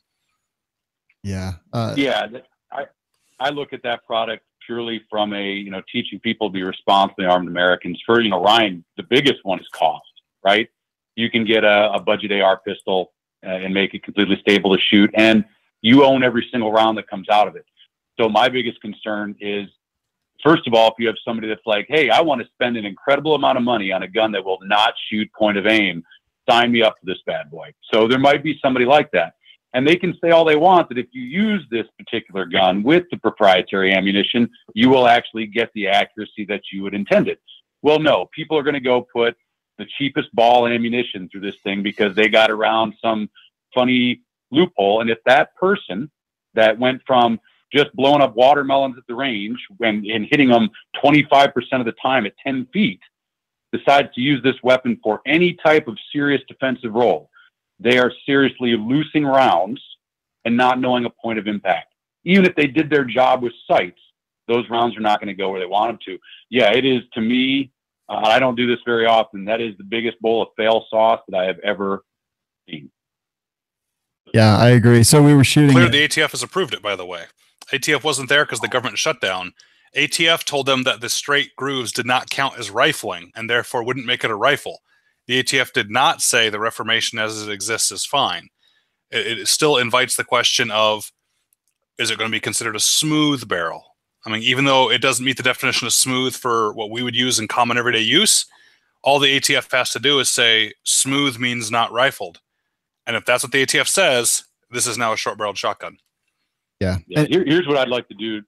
Yeah. I look at that product purely from a teaching people to be responsibly armed Americans. For Ryan, the biggest one is cost. Right? You can get a budget AR pistol and make it completely stable to shoot, and you own every single round that comes out of it. So my biggest concern is, first of all, if you have somebody that's like, hey, I want to spend an incredible amount of money on a gun that will not shoot point of aim, sign me up for this bad boy. So there might be somebody like that. And they can say all they want that if you use this particular gun with the proprietary ammunition, you will actually get the accuracy that you would intend it. Well, no, people are going to go put the cheapest ball ammunition through this thing because they got around some funny loophole. And if that person that went from just blowing up watermelons at the range and hitting them 25% of the time at 10 feet decides to use this weapon for any type of serious defensive role, they are seriously loosing rounds and not knowing a point of impact. Even if they did their job with sights, those rounds are not going to go where they want them to. Yeah, it is, to me, I don't do this very often. That is the biggest bowl of fail sauce that I have ever seen. Yeah, I agree. So we were shooting. Clear the ATF has approved it, by the way. ATF wasn't there because the government shut down. ATF told them that the straight grooves did not count as rifling and therefore wouldn't make it a rifle. The ATF did not say the reformation as it exists is fine. It still invites the question of, is it going to be considered a smooth barrel? I mean, even though it doesn't meet the definition of smooth for what we would use in common everyday use, all the ATF has to do is say smooth means not rifled. And if that's what the ATF says, this is now a short-barreled shotgun. Yeah. Here's what I'd like to do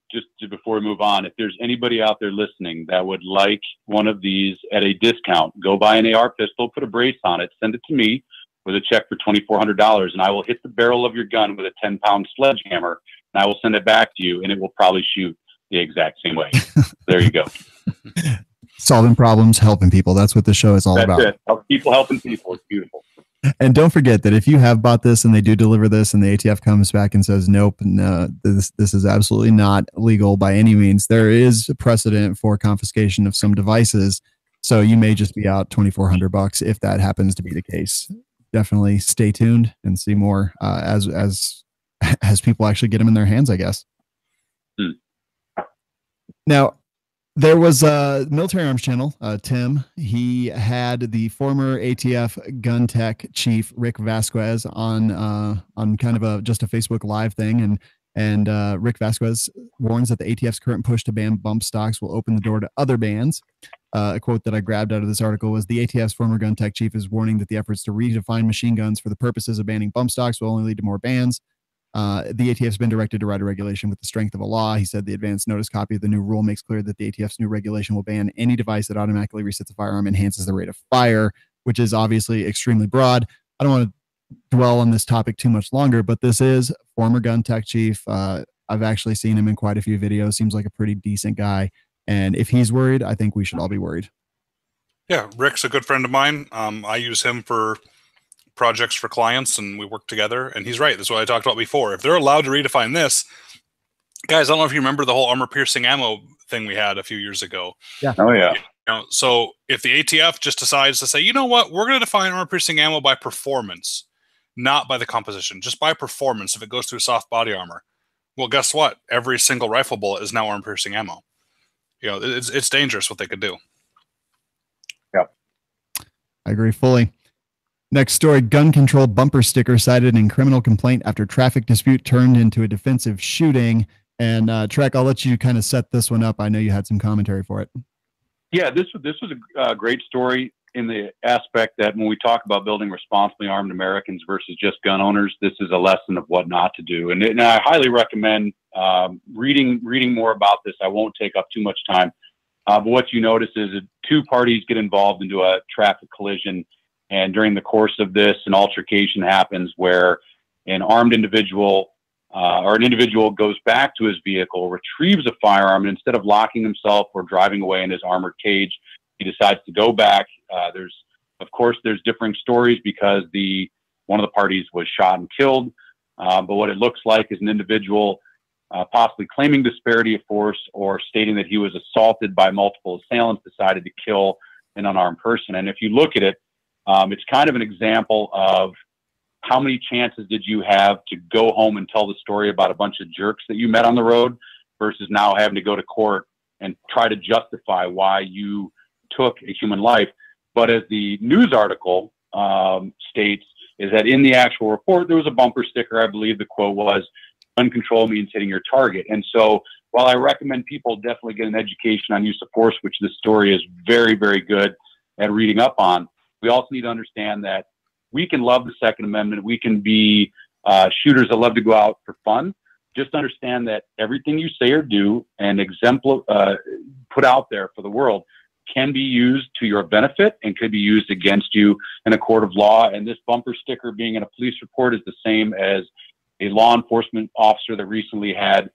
before we move on. If there's anybody out there listening that would like one of these at a discount, go buy an AR pistol, put a brace on it, send it to me with a check for $2,400, and I will hit the barrel of your gun with a 10-pound sledgehammer, and I will send it back to you, and it will probably shoot the exact same way. There you go. Solving problems, helping people. That's what the show is all about. That's it. People helping people. It's beautiful. And don't forget that if you have bought this and they do deliver this and the ATF comes back and says, nope, no, this is absolutely not legal by any means, there is a precedent for confiscation of some devices. So you may just be out $2,400 if that happens to be the case. Definitely stay tuned and see more as people actually get them in their hands, I guess. Now, There was a Military Arms Channel, Tim. He had the former ATF gun tech chief Rick Vasquez on kind of just a Facebook Live thing, and Rick Vasquez warns that the ATF's current push to ban bump stocks will open the door to other bans. A quote that I grabbed out of this article was, the ATF's former gun tech chief is warning that the efforts to redefine machine guns for the purposes of banning bump stocks will only lead to more bans. The ATF has been directed to write a regulation with the strength of a law. He said the advance notice copy of the new rule makes clear that the ATF's new regulation will ban any device that automatically resets a firearm, enhances the rate of fire, which is obviously extremely broad. I don't want to dwell on this topic too much longer, but this is former gun tech chief. I've actually seen him in quite a few videos. Seems like a pretty decent guy. And if he's worried, I think we should all be worried. Yeah, Rick's a good friend of mine. I use him for projects for clients, and we work together. And he's right. That's what I talked about before. If they're allowed to redefine this, guys, I don't know if you remember the whole armor piercing ammo thing we had a few years ago. Yeah. Oh yeah. You know, so if the ATF just decides to say, you know what, we're going to define armor piercing ammo by performance, not by the composition, just by performance. If it goes through soft body armor, well, guess what? Every single rifle bullet is now armor piercing ammo. You know, it's dangerous what they could do. Yep. I agree fully. Next story, gun control bumper sticker cited in criminal complaint after traffic dispute turned into a defensive shooting. And Trek, I'll let you kind of set this one up. I know you had some commentary for it. Yeah, this was a great story in the aspect that when we talk about building responsibly armed Americans versus just gun owners, this is a lesson of what not to do. And I highly recommend reading more about this. I won't take up too much time. But what you notice is that two parties get involved into a traffic collision. And during the course of this, an altercation happens where an armed individual or an individual goes back to his vehicle, retrieves a firearm, and instead of locking himself or driving away in his armored cage, he decides to go back. There's differing stories because one of the parties was shot and killed. But what it looks like is an individual possibly claiming disparity of force or stating that he was assaulted by multiple assailants, decided to kill an unarmed person. And if you look at it, it's kind of an example of how many chances did you have to go home and tell the story about a bunch of jerks that you met on the road versus now having to go to court and try to justify why you took a human life. But as the news article states, is that in the actual report, there was a bumper sticker. I believe the quote was, gun control means hitting your target. And so while I recommend people definitely get an education on use of force, which this story is very, very good at reading up on, we also need to understand that we can love the Second Amendment. We can be shooters that love to go out for fun. Just understand that everything you say or do and put out there for the world can be used to your benefit and could be used against you in a court of law. And this bumper sticker being in a police report is the same as a law enforcement officer that recently had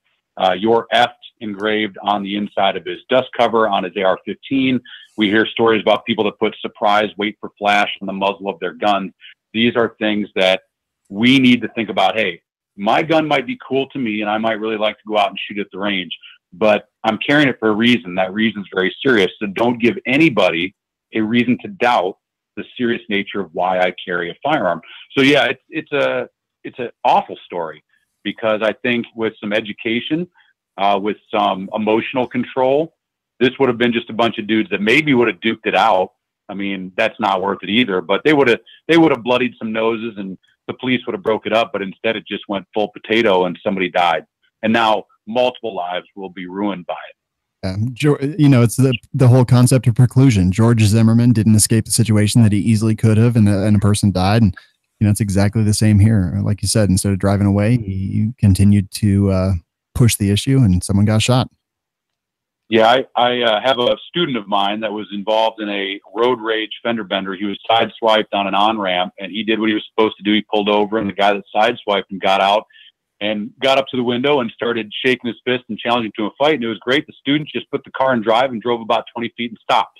your F engraved on the inside of his dust cover on his AR-15. We hear stories about people that put surprise, wait for flash on the muzzle of their gun. These are things that we need to think about. Hey, my gun might be cool to me and I might really like to go out and shoot at the range, but I'm carrying it for a reason. That reason is very serious. So don't give anybody a reason to doubt the serious nature of why I carry a firearm. So yeah, it's an awful story, because I think with some education, with some emotional control, this would have been just a bunch of dudes that maybe would have duked it out. I mean, that's not worth it either, but they would have bloodied some noses and the police would have broke it up, but instead it just went full potato and somebody died. And now multiple lives will be ruined by it. You know, it's the whole concept of preclusion. George Zimmerman didn't escape the situation that he easily could have, and a person died. And, you know, it's exactly the same here. Like you said, instead of driving away, he continued to push the issue and someone got shot. Yeah, I have a student of mine that was involved in a road rage fender bender. He was sideswiped on an on-ramp, and he did what he was supposed to do. He pulled over, and the guy that sideswiped him got out and got up to the window and started shaking his fist and challenging him to a fight. And it was great. The student just put the car in drive and drove about 20 feet and stopped.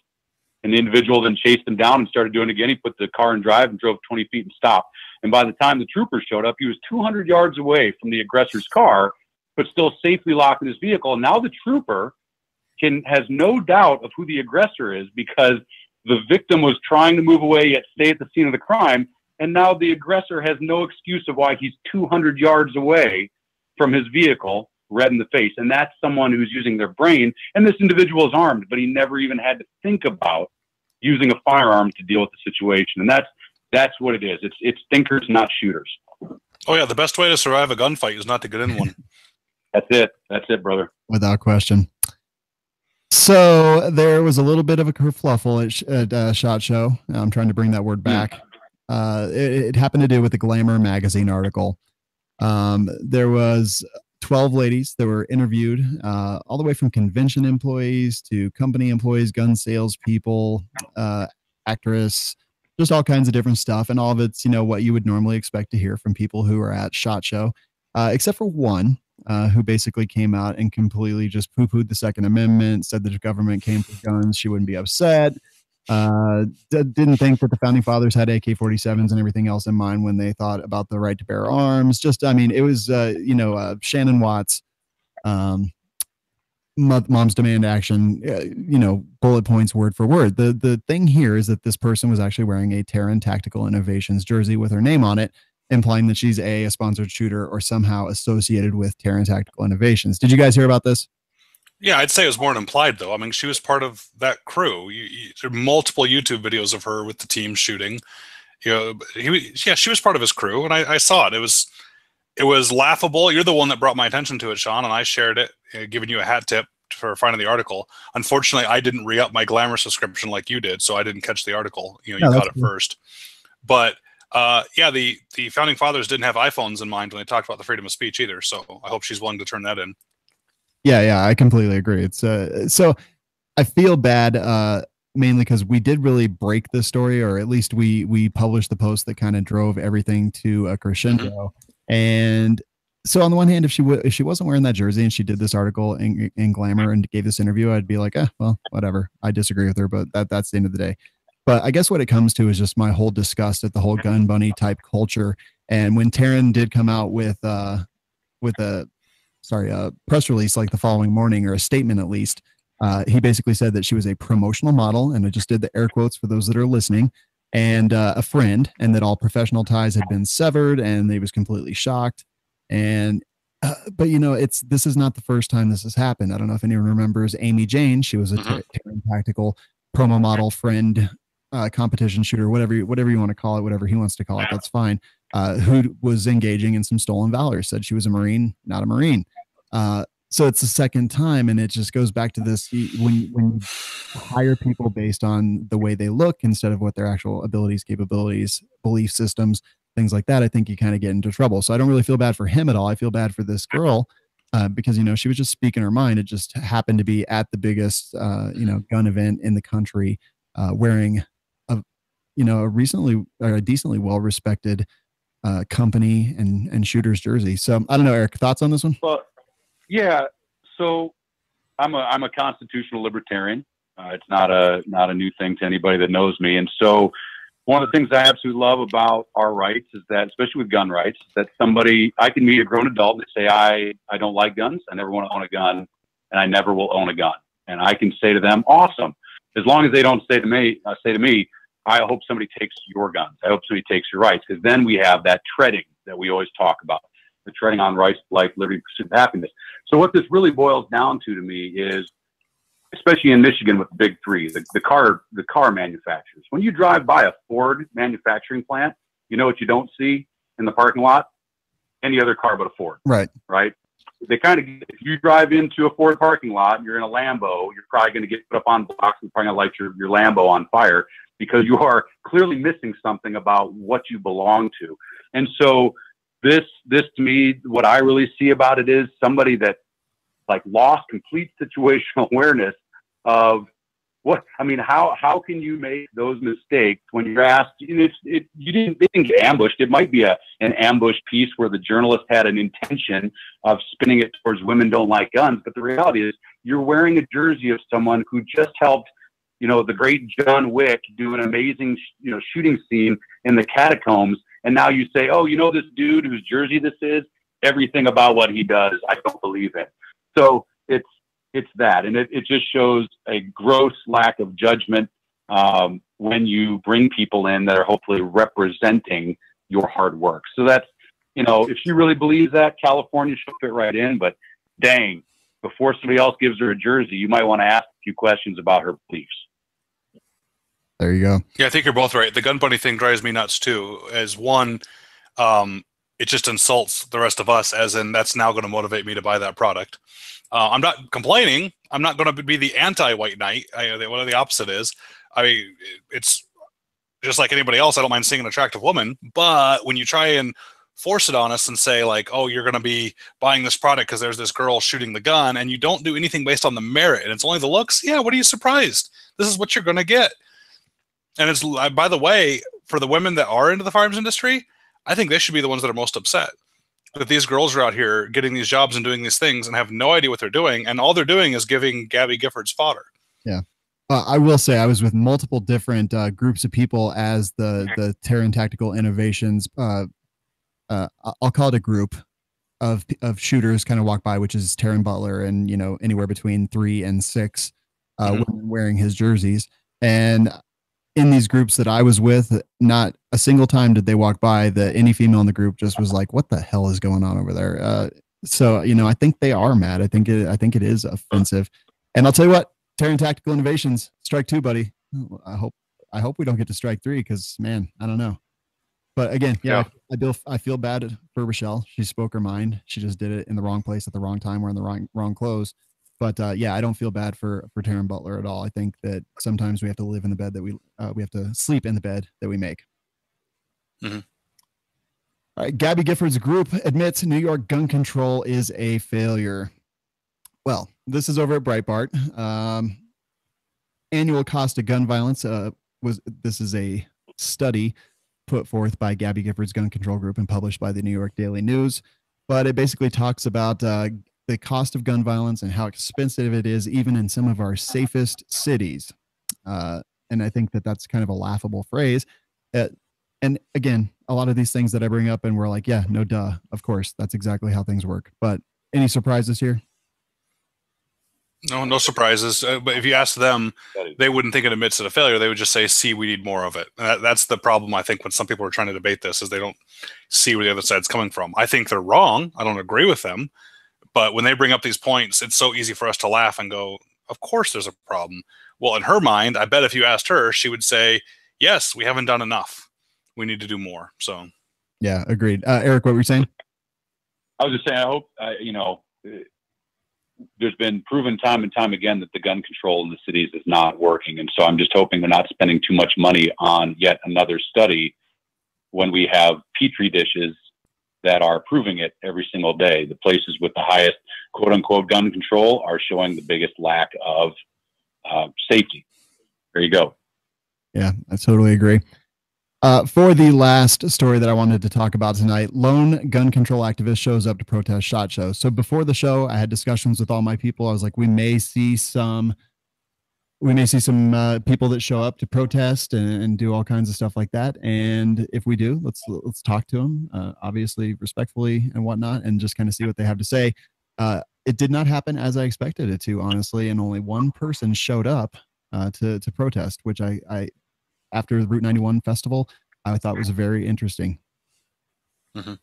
And the individual then chased him down and started doing it again. He put the car in drive and drove 20 feet and stopped. And by the time the troopers showed up, he was 200 yards away from the aggressor's car, but still safely locked in his vehicle. And now the trooper has no doubt of who the aggressor is, because the victim was trying to move away yet stay at the scene of the crime. And now the aggressor has no excuse of why he's 200 yards away from his vehicle red in the face. And that's someone who's using their brain. And this individual is armed, but he never even had to think about using a firearm to deal with the situation. And that's what it is. It's thinkers, not shooters. Oh yeah, the best way to survive a gunfight is not to get in one. That's it, brother. Without question. So there was a little bit of a kerfuffle at SHOT Show. I'm trying to bring that word back. It happened to do with the Glamour magazine article. There was 12 ladies that were interviewed, all the way from convention employees to company employees, gun salespeople, actress, just all kinds of different stuff. And all of it's, what you would normally expect to hear from people who are at SHOT Show, except for one. Who basically came out and completely just poo-pooed the Second Amendment, said that if government came for guns, she wouldn't be upset. Didn't think that the founding fathers had AK-47s and everything else in mind when they thought about the right to bear arms. It was, Shannon Watts, Mom's Demand Action, bullet points word for word. The thing here is that this person was actually wearing a Terran Tactical Innovations jersey with her name on it, implying that she's a sponsored shooter or somehow associated with Terran Tactical Innovations. Did you guys hear about this? Yeah, I'd say it was more implied, though. I mean, she was part of that crew. There are multiple YouTube videos of her with the team shooting. She was part of his crew, and I saw it. It was laughable. You're the one that brought my attention to it, Sean, and I shared it, giving you a hat tip for finding the article. Unfortunately, I didn't re-up my Glamour subscription like you did, so I didn't catch the article. You caught it first. But the founding fathers didn't have iPhones in mind when they talked about the freedom of speech either. So I hope she's willing to turn that in. Yeah, I completely agree. It's so I feel bad mainly because we did really break the story, or at least we published the post that kind of drove everything to a crescendo. Mm-hmm. And so on the one hand, if she wasn't wearing that jersey and she did this article in Glamour and gave this interview, I'd be like, well, whatever. I disagree with her, but that's the end of the day. But I guess what it comes to is just my whole disgust at the whole gun bunny type culture. And when Taryn did come out with a press release like the following morning, or a statement at least, he basically said that she was a promotional model, and I just did the air quotes for those that are listening, and a friend, and that all professional ties had been severed, and they was completely shocked. And but this is not the first time this has happened. I don't know if anyone remembers Amy Jane. She was a Terran Tactical promo model friend. Competition shooter, whatever you want to call it, whatever he wants to call it, that's fine. Who was engaging in some stolen valor, said she was a Marine, not a Marine. So it's the second time, and it just goes back to this: when you hire people based on the way they look instead of what their actual abilities, capabilities, belief systems, things like that, I think you kind of get into trouble. So I don't really feel bad for him at all. I feel bad for this girl because she was just speaking her mind. It just happened to be at the biggest gun event in the country, wearing a decently well-respected company and shooter's jersey. So I don't know, Eric, thoughts on this one? Well, yeah. So I'm a constitutional libertarian. It's not a new thing to anybody that knows me. And so one of the things I absolutely love about our rights is that, especially with gun rights, that I can meet a grown adult and say, I don't like guns. I never want to own a gun, and I never will own a gun. And I can say to them, awesome. As long as they don't say to me, I hope somebody takes your guns. I hope somebody takes your rights, because then we have that treading that we always talk about, the treading on rights, life, liberty, pursuit of happiness. So what this really boils down to me is, especially in Michigan with the big three, the car manufacturers. When you drive by a Ford manufacturing plant, you know what you don't see in the parking lot? Any other car but a Ford. Right. They if you drive into a Ford parking lot and you're in a Lambo, you're probably going to get put up on blocks and probably going to light your Lambo on fire, because you are clearly missing something about what you belong to. And so this to me, what I really see about it is somebody that lost complete situational awareness of how can you make those mistakes when you're asked, they didn't get ambushed. It might be an ambush piece where the journalist had an intention of spinning it towards women don't like guns. But the reality is you're wearing a jersey of someone who just helped, the great John Wick do an amazing, shooting scene in the catacombs. And now you say, oh, this dude whose jersey this is, everything about what he does, I don't believe it. So it's that. And it just shows a gross lack of judgment when you bring people in that are hopefully representing your hard work. So that's, if she really believes that, California should fit right in. But dang, before somebody else gives her a jersey, you might want to ask a few questions about her beliefs. There you go. Yeah, I think you're both right. The gun bunny thing drives me nuts too. As one, it just insults the rest of us, as in that's now going to motivate me to buy that product. I'm not complaining. I'm not going to be the anti-white knight. What the opposite is. I mean, it's just like anybody else. I don't mind seeing an attractive woman, but when you try and force it on us and say like, oh, you're going to be buying this product because there's this girl shooting the gun, and you don't do anything based on the merit, and it's only the looks. Yeah, what are you surprised? This is what you're going to get. And it's, by the way, for the women that are into the firearms industry, I think they should be the ones that are most upset that these girls are out here getting these jobs and doing these things and have no idea what they're doing. And all they're doing is giving Gabby Giffords fodder. Yeah. I will say I was with multiple different groups of people as the Terran Tactical Innovations. I'll call it a group of shooters kind of walk by, which is Terran Butler and, anywhere between 3 and 6 women wearing his jerseys. And in these groups that I was with, not a single time did they walk by that any female in the group just was like, what the hell is going on over there? So, I think they are mad. I think it is offensive. And I'll tell you what, Terran Tactical Innovations, strike 2, buddy. I hope we don't get to strike 3 because, man, I don't know. But again, I feel bad for Rochelle. She spoke her mind. She just did it in the wrong place at the wrong time, wearing the wrong clothes. But I don't feel bad for Terran Butler at all. I think that sometimes we have to live in the bed that we have to sleep in the bed that we make. Mm-hmm. All right, Gabby Giffords' group admits New York gun control is a failure. Well, this is over at Breitbart. Annual cost of gun violence this is a study put forth by Gabby Giffords' gun control group and published by the New York Daily News. But it basically talks about the cost of gun violence and how expensive it is, even in some of our safest cities. And I think that that's kind of a laughable phrase. And again, a lot of these things that I bring up and we're like, yeah, no duh. Of course, that's exactly how things work. But any surprises here? No surprises. But if you ask them, they wouldn't think it admits it a failure. They would just say, see, we need more of it. And that's the problem, I think, when some people are trying to debate this, is they don't see where the other side's coming from. I think they're wrong. I don't agree with them. But when they bring up these points, it's so easy for us to laugh and go, of course there's a problem. Well, in her mind, I bet if you asked her, she would say, yes, we haven't done enough. We need to do more. So, yeah, agreed. Eric, what were you saying? I was just saying, I hope, there's been proven time and time again that the gun control in the cities is not working. And so I'm just hoping they're not spending too much money on yet another study when we have Petri dishes that are proving it every single day. The places with the highest quote unquote gun control are showing the biggest lack of safety. There you go. Yeah, I totally agree. For the last story that I wanted to talk about tonight, lone gun control activist shows up to protest SHOT Show. So before the show, I had discussions with all my people. I was like, we may see some people that show up to protest and do all kinds of stuff like that. And if we do, let's talk to them, obviously respectfully and whatnot, and just kind of see what they have to say. It did not happen as I expected it to, honestly, and only one person showed up to protest, which I after the Route 91 festival, I thought was very interesting. Mm-hmm.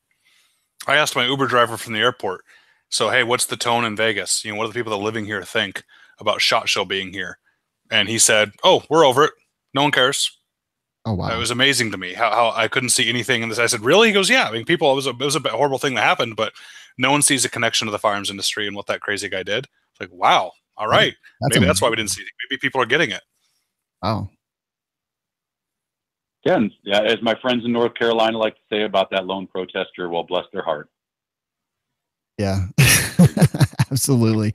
I asked my Uber driver from the airport, so, hey, what's the tone in Vegas? What do the people that are living here think about SHOT Show being here? And he said, oh, we're over it. No one cares. Oh, wow. It was amazing to me how I couldn't see anything in this. I said, really? He goes, yeah. I mean, it was a horrible thing that happened, but no one sees a connection to the firearms industry and what that crazy guy did. It's like, wow. All right. Maybe that's why we didn't see it. Maybe people are getting it. Wow. Yeah, as my friends in North Carolina like to say about that lone protester, well, bless their heart. Yeah, absolutely.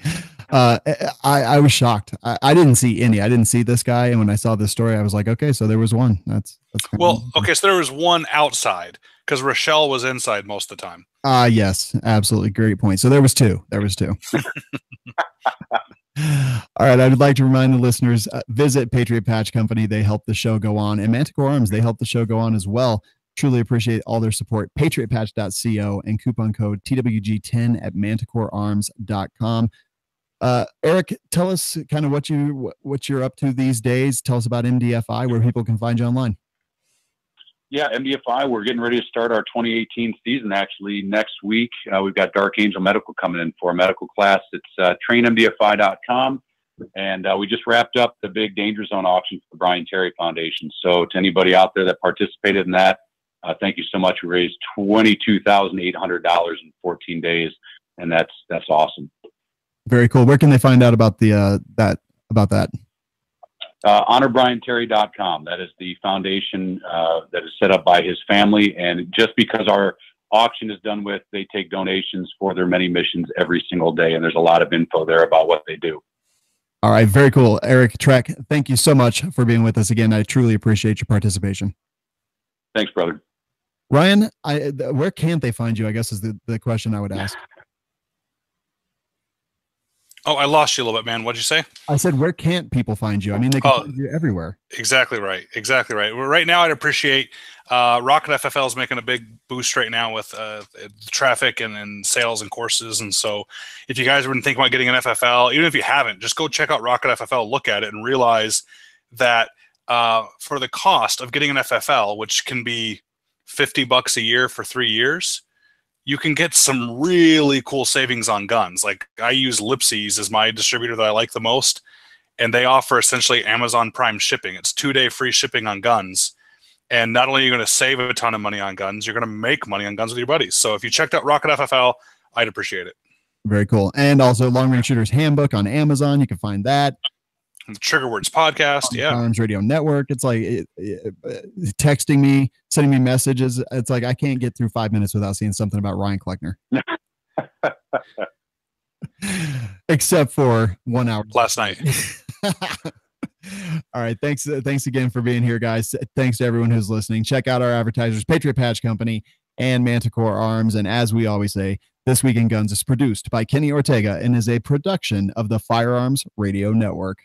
I was shocked. I didn't see any. I didn't see this guy, and when I saw this story, I was like, okay, so there was one. That's well, okay, so there was one outside because Rochelle was inside most of the time. Yes, absolutely, great point. So there was two. All right, I would like to remind the listeners, visit Patriot Patch Company. They help the show go on. And Manticore Arms, they help the show go on as well. Truly appreciate all their support. PatriotPatch.co and coupon code TWG10 at manticorearms.com. Eric, tell us kind of what you're up to these days. Tell us about MDFI, where people can find you online. Yeah, MDFI, we're getting ready to start our 2018 season actually next week. We've got Dark Angel Medical coming in for a medical class. It's trainmdfi.com. And we just wrapped up the big Danger Zone auction for the Brian Terry Foundation. So to anybody out there that participated in that, thank you so much. We raised $22,800 in 14 days, and that's awesome. Very cool. Where can they find out about that? HonorBrianTerry.com. That is the foundation that is set up by his family. And just because our auction is done with, they take donations for their many missions every single day. And there's a lot of info there about what they do. All right. Very cool. Eric Trek, thank you so much for being with us again. I truly appreciate your participation. Thanks, brother. Ryan, where can't they find you, I guess is the question I would ask. Oh, I lost you a little bit, man. What'd you say? I said, where can't people find you? I mean, they can find you everywhere. Exactly right. Exactly right. Well, right now, I'd appreciate Rocket FFL is making a big boost right now with traffic and sales and courses. And so if you guys have been thinking about getting an FFL, even if you haven't, just go check out Rocket FFL, look at it, and realize that for the cost of getting an FFL, which can be $50 a year for 3 years, you can get some really cool savings on guns. Like I use Lipsies as my distributor that I like the most, and they offer essentially Amazon Prime shipping. It's 2-day free shipping on guns. And not only are you going to save a ton of money on guns, you're going to make money on guns with your buddies. So if you checked out Rocket FFL, I'd appreciate it. Very cool. And also Long Range Shooter's Handbook on Amazon. You can find that. The Trigger Words podcast. Yeah. Firearms Radio Network. It's like texting me, sending me messages. It's like I can't get through 5 minutes without seeing something about Ryan Kleckner. Except for 1 hour last night. All right. Thanks again for being here, guys. Thanks to everyone who's listening. Check out our advertisers, Patriot Patch Company and Manticore Arms. And as we always say, This Week in Guns is produced by Kenny Ortega and is a production of the Firearms Radio Network.